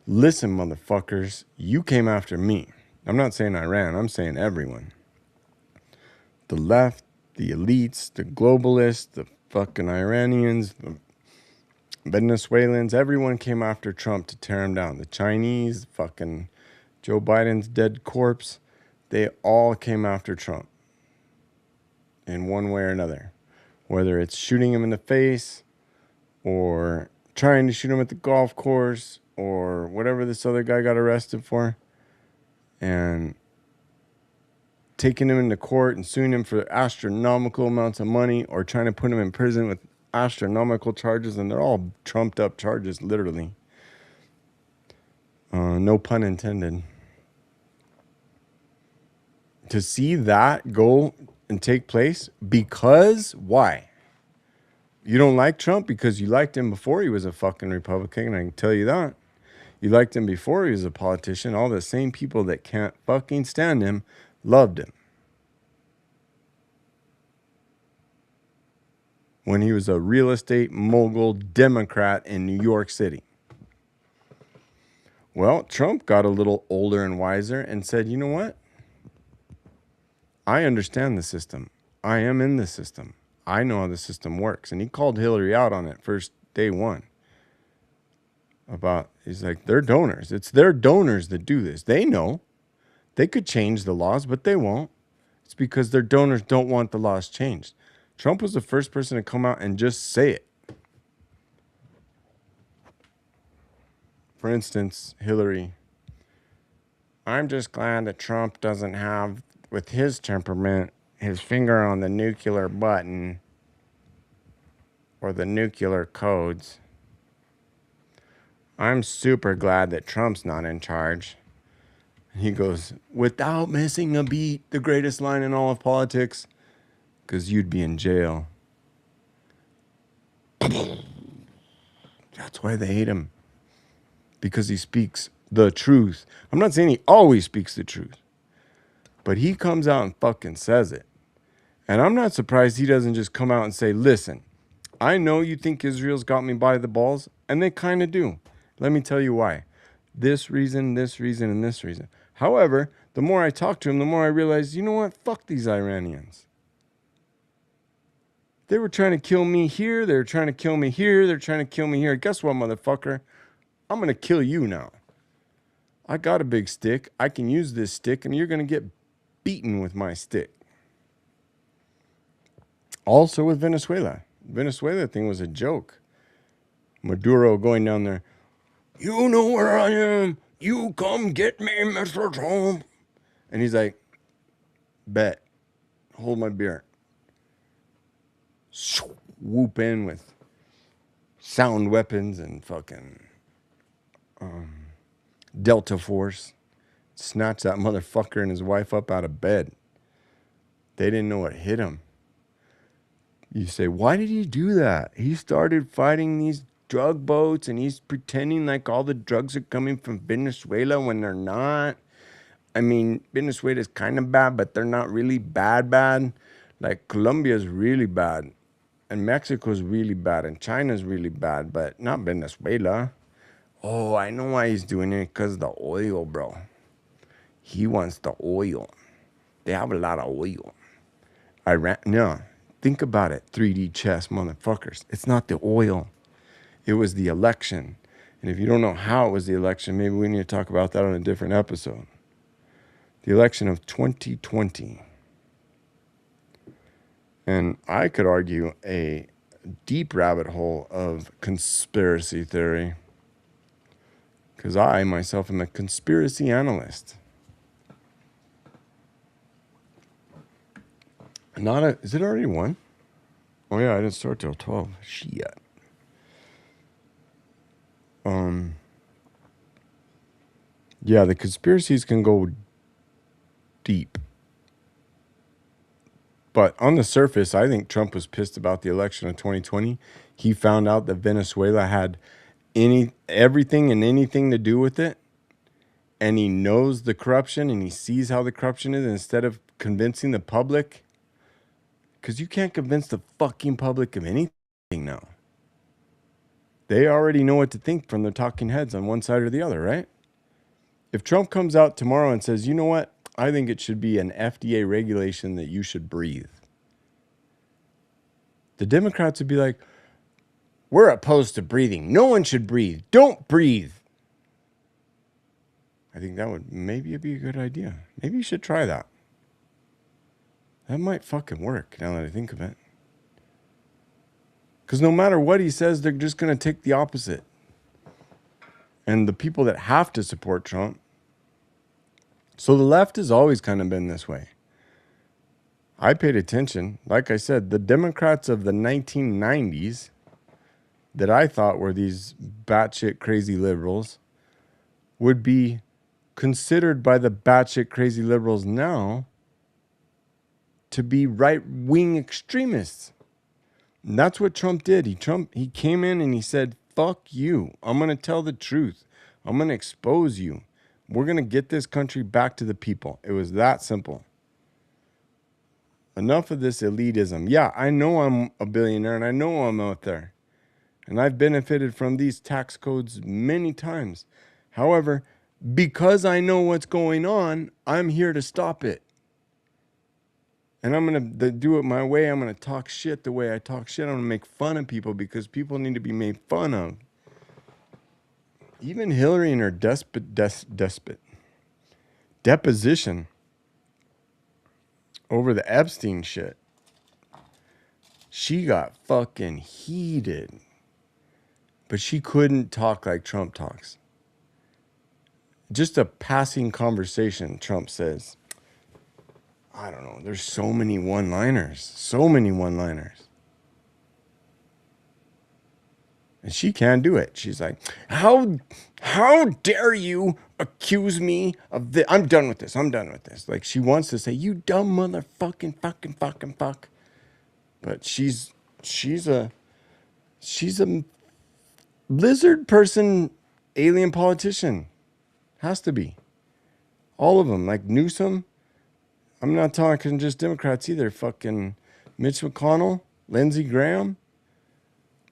listen, motherfuckers, you came after me. I'm not saying Iran, I'm saying everyone. The left, the elites, the globalists, the fucking Iranians, the Venezuelans, everyone came after Trump to tear him down. The Chinese, fucking Joe Biden's dead corpse, they all came after Trump in one way or another. Whether it's shooting him in the face or trying to shoot him at the golf course or whatever this other guy got arrested for, and taking him into court and suing him for astronomical amounts of money, or trying to put him in prison with astronomical charges, and they're all trumped up charges, literally. No pun intended. To see that go and take place, because why? You don't like Trump because you liked him before he was a fucking Republican, I can tell you that. You liked him before he was a politician. All the same people that can't fucking stand him loved him. When he was a real estate mogul Democrat in New York City. Well, Trump got a little older and wiser and said, you know what? I understand the system. I am in the system. I know how the system works. And he called Hillary out on it first day one. He's like, they're donors. It's their donors that do this. They know. They could change the laws, but they won't. It's because their donors don't want the laws changed. Trump was the first person to come out and just say it. for instance, Hillary, I'm just glad that Trump doesn't have, with his temperament, his finger on the nuclear button or the nuclear codes. I'm super glad that Trump's not in charge. He goes, without missing a beat, the greatest line in all of politics, because you'd be in jail. That's why they hate him. Because he speaks the truth. I'm not saying he always speaks the truth, but he comes out and fucking says it. And I'm not surprised he doesn't just come out and say, listen, I know you think Israel's got me by the balls, and they kind of do. Let me tell you why. This reason, and this reason. However, the more I talk to him, the more I realize, you know what? Fuck these Iranians. They were trying to kill me here. They were trying to kill me here. They're trying to kill me here. Guess what, motherfucker? I'm going to kill you now. I got a big stick. I can use this stick, and you're going to get beaten with my stick. Also with Venezuela. Venezuela thing was a joke. Maduro going down there. You know where I am. You come get me, Mr. Trump. And he's like, bet. Hold my beer. Whoop in with sound weapons and fucking Delta Force. Snatch that motherfucker and his wife up out of bed. They didn't know what hit him. You say, why did he do that? He started fighting these drug boats and he's pretending like all the drugs are coming from Venezuela when they're not. I mean, Venezuela's kind of bad, but they're not really bad. Like Colombia's really bad. And Mexico's really bad. And China's really bad, but not Venezuela. Oh, I know why he's doing it. Because of the oil, bro. He wants the oil. They have a lot of oil. No. Think about it, 3D chess motherfuckers. It's not the oil. It was the election. And if you don't know how it was the election, maybe we need to talk about that on a different episode. The election of 2020. And I could argue a deep rabbit hole of conspiracy theory. Because I, myself, am a conspiracy analyst. Is it already 1? Oh yeah, I didn't start till 12. Shit. Yeah, the conspiracies can go deep. But on the surface, I think Trump was pissed about the election of 2020. He found out that Venezuela had everything and anything to do with it. And he knows the corruption and he sees how the corruption is. And instead of convincing the public, because you can't convince the fucking public of anything now. They already know what to think from their talking heads on one side or the other, right? If Trump comes out tomorrow and says, you know what? I think it should be an FDA regulation that you should breathe. The Democrats would be like, we're opposed to breathing. No one should breathe. Don't breathe. I think that would maybe be a good idea. Maybe you should try that. That might fucking work now that I think of it. Because no matter what he says, they're just going to take the opposite. And the people that have to support Trump. So the left has always kind of been this way. I paid attention. Like I said, the Democrats of the 1990s that I thought were these batshit crazy liberals would be considered by the batshit crazy liberals now to be right-wing extremists. And that's what Trump did. He came in and he said, fuck you. I'm going to tell the truth. I'm going to expose you. We're going to get this country back to the people. It was that simple. Enough of this elitism. Yeah, I know I'm a billionaire and I know I'm out there. And I've benefited from these tax codes many times. However, because I know what's going on, I'm here to stop it. And I'm going to do it my way. I'm going to talk shit the way I talk shit. I'm going to make fun of people because people need to be made fun of. Even Hillary and her deposition over the Epstein shit. She got fucking heated. But she couldn't talk like Trump talks. just a passing conversation, Trump says, I don't know, there's so many one-liners, so many one-liners. And she can't do it. She's like, how dare you accuse me of this? I'm done with this. I'm done with this. Like, she wants to say, you dumb motherfucking fucking fuck. But she's a lizard person, alien politician. Has to be. All of them. Like Newsom. I'm not talking just Democrats either. Fucking Mitch McConnell, Lindsey Graham.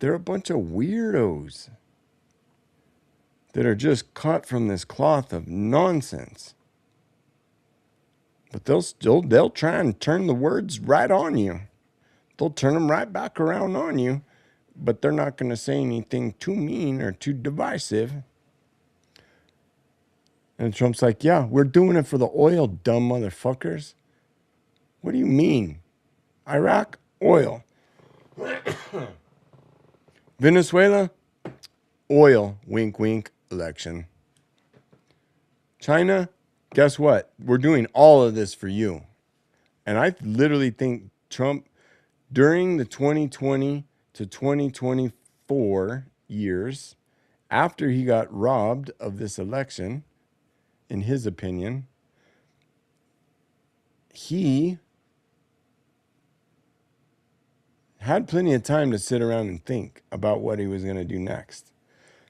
They're a bunch of weirdos that are just cut from this cloth of nonsense. But they'll try and turn the words right on you. They'll turn them right back around on you, but they're not going to say anything too mean or too divisive. And Trump's like, yeah, we're doing it for the oil, dumb motherfuckers. What do you mean? Iraq, oil. Venezuela, oil, wink, wink, election. China, guess what? We're doing all of this for you. And I literally think Trump, during the 2020 to 2024 years, after he got robbed of this election, in his opinion, he had plenty of time to sit around and think about what he was going to do next.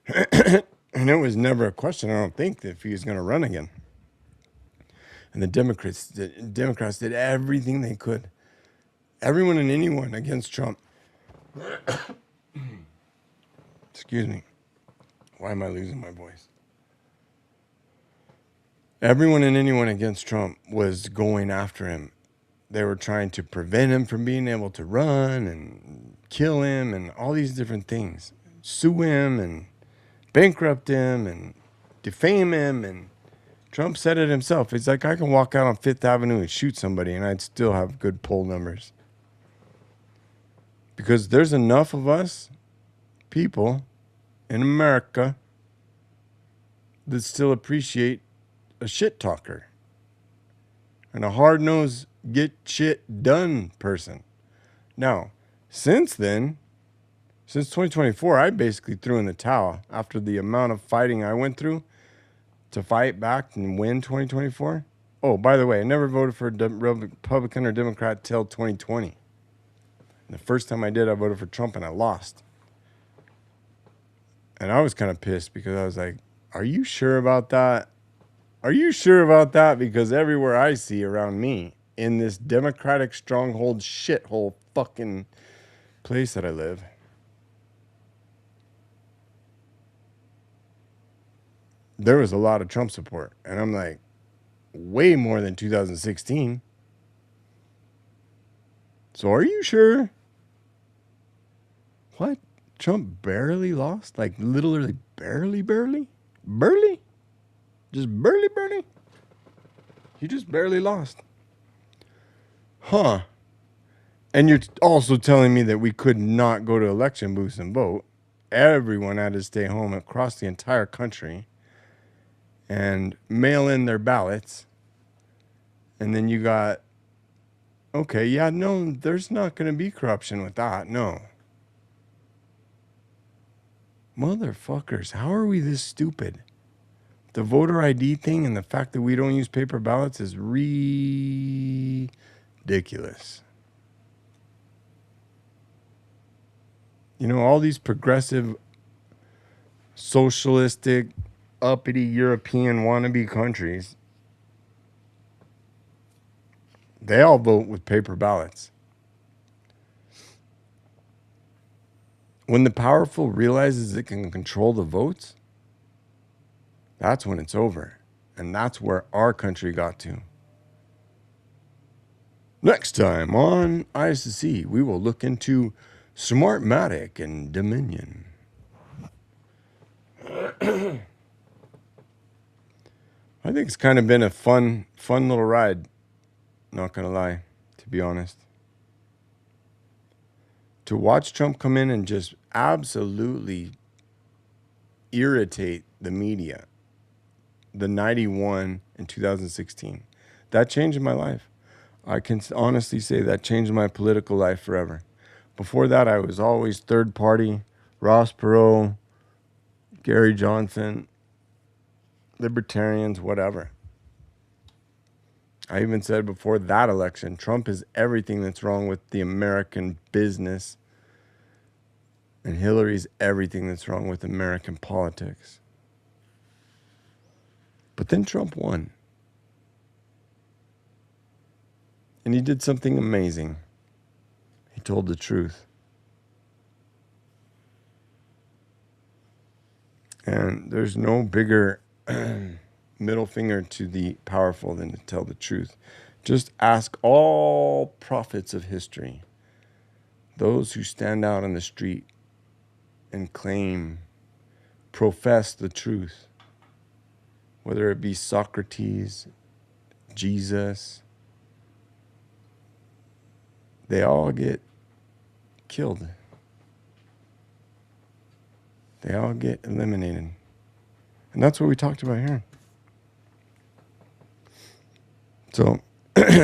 And it was never a question, I don't think, if he was going to run again. And the Democrats did everything they could. Everyone and anyone against Trump. Excuse me. Why am I losing my voice? Everyone and anyone against Trump was going after him. They were trying to prevent him from being able to run and kill him and all these different things. Sue him and bankrupt him and defame him. And Trump said it himself. He's like, I can walk out on Fifth Avenue and shoot somebody and I'd still have good poll numbers. Because there's enough of us people in America that still appreciate a shit talker and a hard-nosed get shit done person. Now, since then, since 2024, I basically threw in the towel after the amount of fighting I went through to fight back and win 2024. Oh, by the way, I never voted for a Republican or Democrat till 2020. And the first time I did, I voted for Trump and I lost. And I was kind of pissed because I was like, are you sure about that? Are you sure about that? Because everywhere I see around me in this Democratic stronghold shithole fucking place that I live, there was a lot of Trump support. And I'm like, way more than 2016. So are you sure? What? Trump barely lost? Like literally barely? Barely? Just barely? He just barely lost. Huh. And you're also telling me that we could not go to election booths and vote. Everyone had to stay home across the entire country and mail in their ballots. And then you got, okay, yeah, no, there's not going to be corruption with that. No. Motherfuckers, how are we this stupid? The voter ID thing and the fact that we don't use paper ballots is ridiculous. You know, all these progressive, socialistic, uppity European wannabe countries, they all vote with paper ballots. When the powerful realizes it can control the votes, that's when it's over. And that's where our country got to. Next time on ISC, we will look into Smartmatic and Dominion. I think it's kind of been a fun little ride. Not going to lie, to be honest. To watch Trump come in and just absolutely irritate the media the 91 in 2016. That changed my life. I can honestly say that changed my political life forever. Before that, I was always third party, Ross Perot, Gary Johnson, libertarians, whatever. I even said before that election, Trump is everything that's wrong with the American business, and Hillary's everything that's wrong with American politics. But then Trump won. And he did something amazing. He told the truth. And there's no bigger middle finger to the powerful than to tell the truth. Just ask all prophets of history, those who stand out on the street and claim, profess the truth, whether it be Socrates, Jesus, they all get killed. They all get eliminated. And that's what we talked about here. So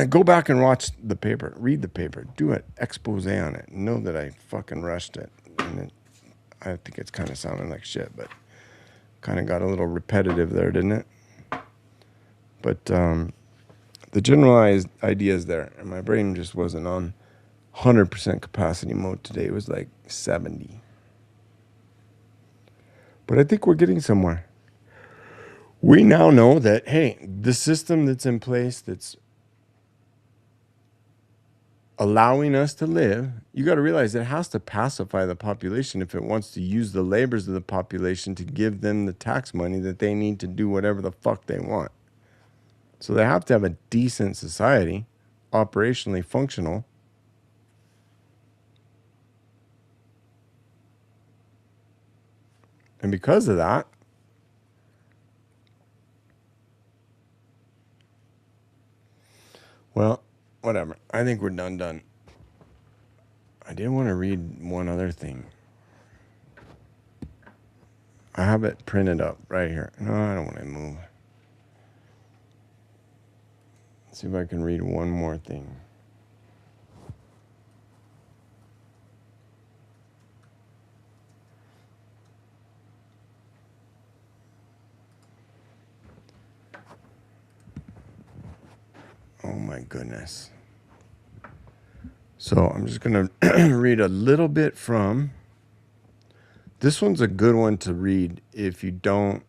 go back and watch the paper. Read the paper. Do an expose on it. Know that I fucking rushed it. And I think it's kind of sounding like shit, but kind of got a little repetitive there, didn't it? But the generalized idea is there. And my brain just wasn't on 100% capacity mode today. It was like 70. But I think we're getting somewhere. We now know that, hey, the system that's in place that's allowing us to live, you got to realize it has to pacify the population if it wants to use the labors of the population to give them the tax money that they need to do whatever the fuck they want. So they have to have a decent society, operationally functional. And because of that, well, whatever. I think we're done. I did want to read one other thing. I have it printed up right here. No, I don't want to move. Let's see if I can read one more thing. Oh my goodness. So I'm just going to read a little bit from. This one's a good one to read if you don't.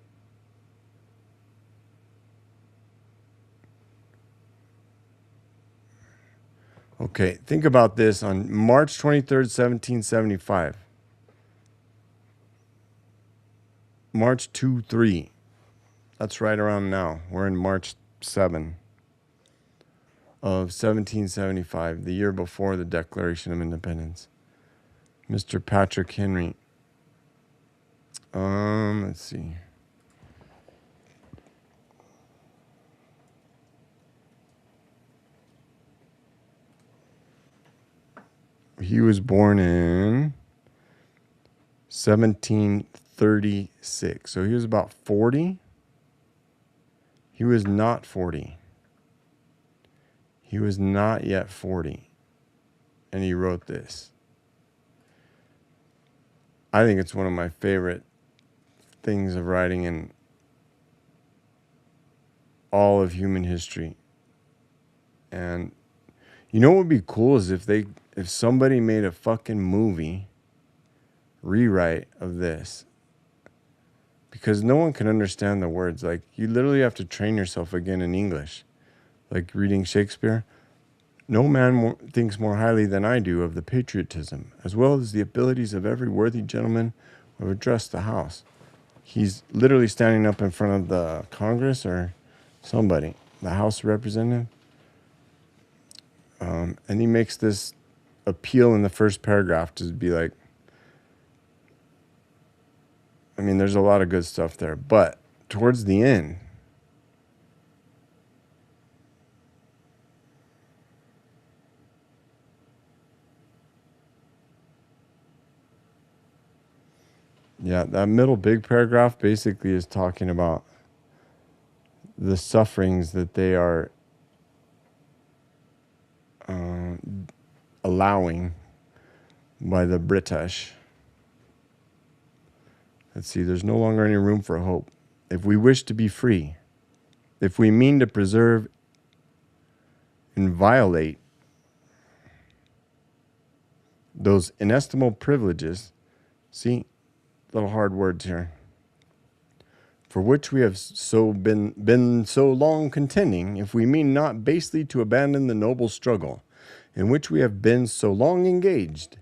Okay, think about this. On March 23rd, 1775. March 2-3. That's right around now. We're in March 7 of 1775, the year before the Declaration of Independence. Mr. Patrick Henry. Let's see. He was born in 1736. So he was about 40. He was not 40. He was not yet 40. And he wrote this. I think it's one of my favorite things of writing in all of human history. And you know what would be cool is if somebody made a fucking movie rewrite of this. Because no one can understand the words. Like, you literally have to train yourself again in English. Like reading Shakespeare. No man thinks more highly than I do of the patriotism, as well as the abilities of every worthy gentleman who have addressed the House. He's literally standing up in front of the Congress or somebody, the House of Representatives. And he makes this appeal in the first paragraph to be like, I mean, there's a lot of good stuff there. But towards the end, yeah, that middle big paragraph basically is talking about the sufferings that they are allowing by the British. Let's see, there's no longer any room for hope. If we wish to be free, if we mean to preserve and violate those inestimable privileges, see, little hard words here, for which we have so been so long contending, if we mean not basely to abandon the noble struggle in which we have been so long engaged,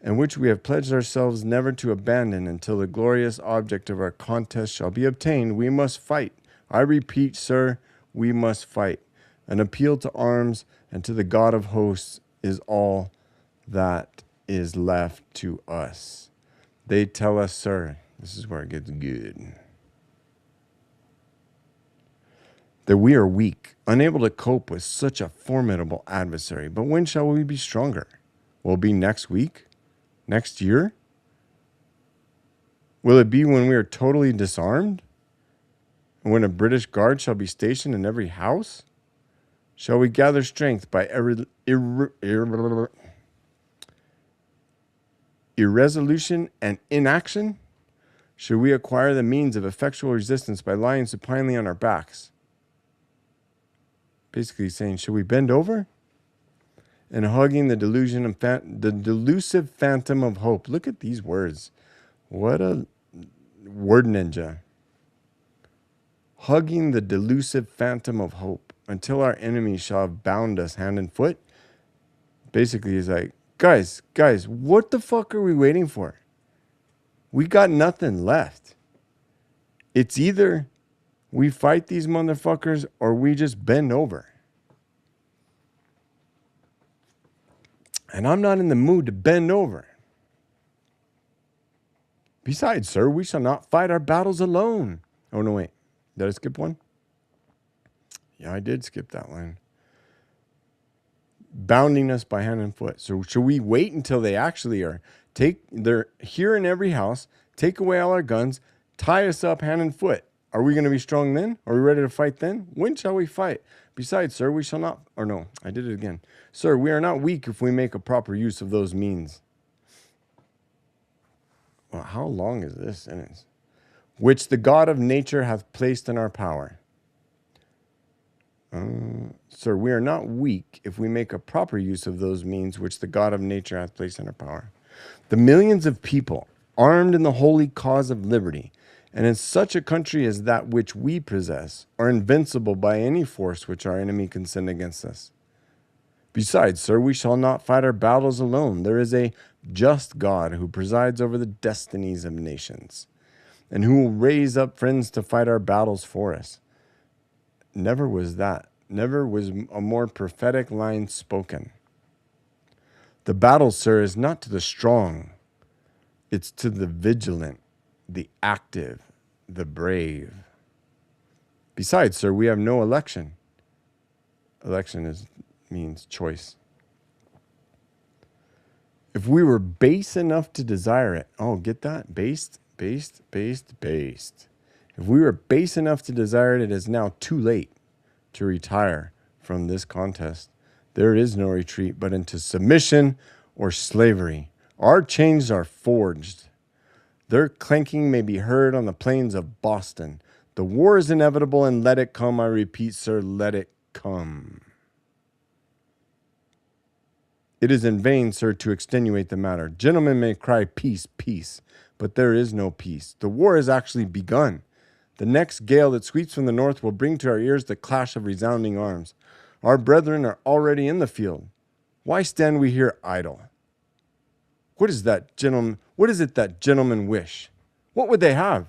and which we have pledged ourselves never to abandon until the glorious object of our contest shall be obtained, we must fight. I repeat, sir, we must fight. An appeal to arms and to the God of hosts is all that is left to us. They tell us, sir, this is where it gets good, that we are weak, unable to cope with such a formidable adversary. But when shall we be stronger? Will it be next week? Next year? Will it be when we are totally disarmed? And when a British guard shall be stationed in every house? Shall we gather strength by irresolution and inaction? Should we acquire the means of effectual resistance by lying supinely on our backs? Basically saying, should we bend over? And hugging the the delusive phantom of hope. Look at these words. What a word ninja. Hugging the delusive phantom of hope until our enemies shall have bound us hand and foot. Basically, he's like, guys, what the fuck are we waiting for? We got nothing left. It's either we fight these motherfuckers or we just bend over. And I'm not in the mood to bend over. Besides, sir, we shall not fight our battles alone. Oh, no, wait. Did I skip one? Yeah, I did skip that line. Bounding us by hand and foot. So should we wait until they actually are they're here in every house, take away all our guns, tie us up hand and foot? Are we going to be strong then? Are we ready to fight then? When shall we fight? Besides, sir, we shall not, or no, I did it again. Sir, we are not weak if we make a proper use of those means. Well, how long is this sentence? Which the God of nature hath placed in our power. Sir, we are not weak if we make a proper use of those means which the God of nature hath placed in our power. The millions of people armed in the holy cause of liberty, and in such a country as that which we possess, are invincible by any force which our enemy can send against us. Besides, sir, we shall not fight our battles alone. There is a just God who presides over the destinies of nations, and who will raise up friends to fight our battles for us. Never was a more prophetic line spoken. The battle, sir, is not to the strong. It's to the vigilant, the active, the brave. Besides, sir, we have no election. Election means choice. If we were base enough to desire it, oh, get that? Based. If we were base enough to desire it, it is now too late to retire from this contest. There is no retreat but into submission or slavery. Our chains are forged. Their clanking may be heard on the plains of Boston. The war is inevitable, and let it come. I repeat, sir, let it come. It is in vain, sir, to extenuate the matter. Gentlemen may cry peace, peace, but there is no peace. The war has actually begun. The next gale that sweeps from the north will bring to our ears the clash of resounding arms. Our brethren are already in the field. Why stand we here idle? What is that, gentlemen? What is it that gentlemen wish? What would they have?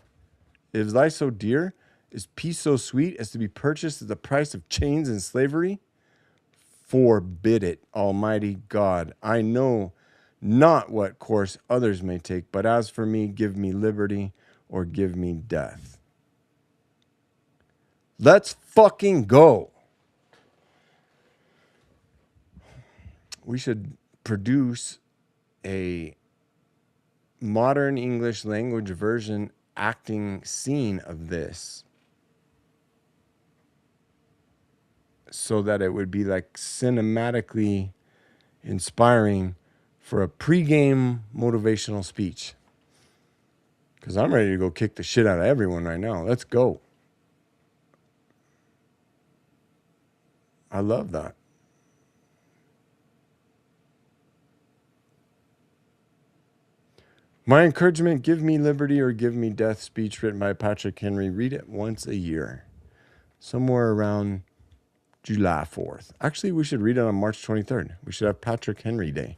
Is life so dear? Is peace so sweet as to be purchased at the price of chains and slavery? Forbid it, Almighty God. I know not what course others may take, but as for me, give me liberty or give me death. Let's fucking go. We should produce a modern English language version acting scene of this. so that it would be like cinematically inspiring for a pregame motivational speech. Because I'm ready to go kick the shit out of everyone right now. Let's go. I love that. My encouragement, give me liberty or give me death speech written by Patrick Henry. Read it once a year, somewhere around July 4th. Actually, we should read it on March 23rd. We should have Patrick Henry Day.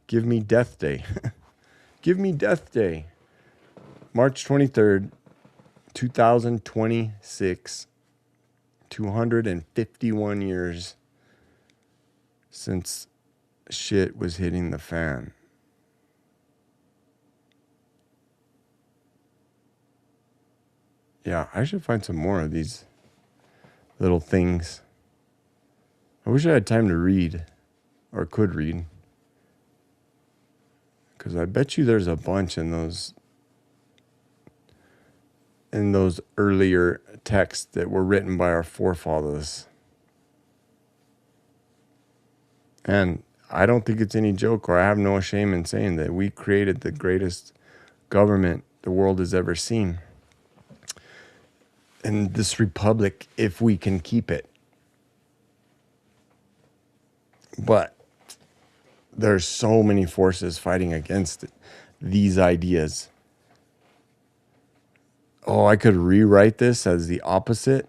Give me death day. Give me death day. March 23rd, 2026. 251 years since shit was hitting the fan. Yeah, I should find some more of these little things. I wish I had time to read, or could read. Because I bet you there's a bunch in those earlier texts that were written by our forefathers. And I don't think it's any joke, or I have no shame in saying that we created the greatest government the world has ever seen. And this republic, if we can keep it. But there's so many forces fighting against these ideas. Oh, I could rewrite this as the opposite.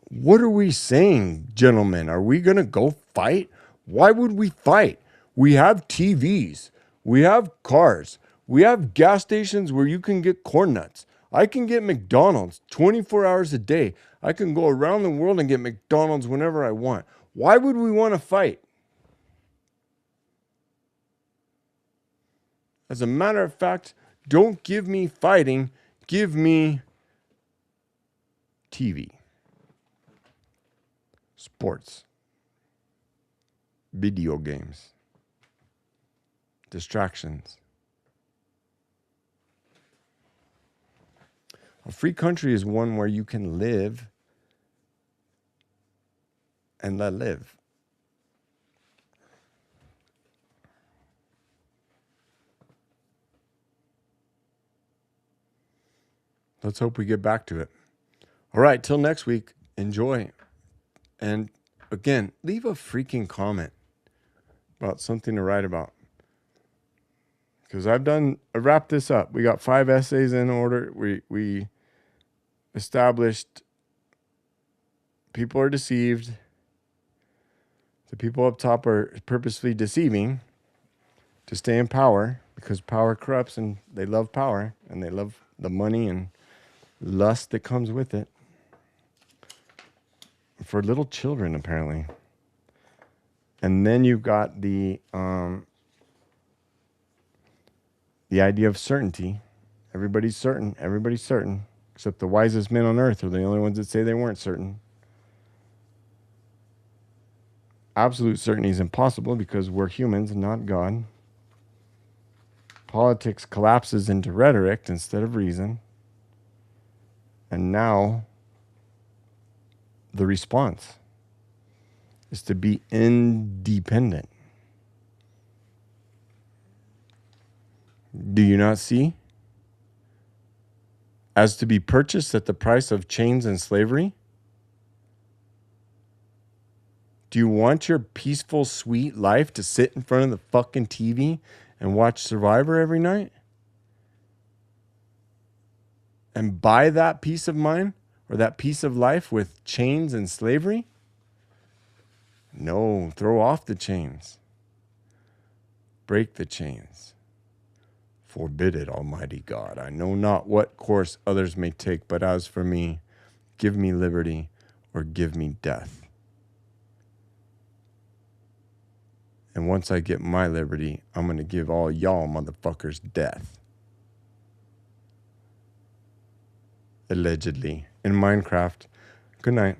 What are we saying, gentlemen? Are we going to go fight? Why would we fight? We have TVs. We have cars. We have gas stations where you can get corn nuts. I can get McDonald's 24 hours a day. I can go around the world and get McDonald's whenever I want. Why would we want to fight? As a matter of fact, don't give me fighting. Give me TV, sports, video games, distractions. A free country is one where you can live and let live. Let's hope we get back to it. All right, till next week, enjoy. And again, leave a freaking comment about something to write about. Because I wrapped this up. We got 5 essays in order. We established people are deceived. The people up top are purposefully deceiving to stay in power because power corrupts and they love power and they love the money and lust that comes with it. For little children, apparently. And then you've got the idea of certainty. Everybody's certain. Everybody's certain. Except the wisest men on earth are the only ones that say they weren't certain. Absolute certainty is impossible because we're humans, not God. Politics collapses into rhetoric instead of reason. And now the response is to be independent. Do you not see? As to be purchased at the price of chains and slavery? Do you want your peaceful, sweet life to sit in front of the fucking TV and watch Survivor every night? And buy that peace of mind or that peace of life with chains and slavery? No, throw off the chains. Break the chains. Forbid it, Almighty God. I know not what course others may take, but as for me, give me liberty or give me death. And once I get my liberty, I'm going to give all y'all motherfuckers death. Allegedly. In Minecraft. Good night.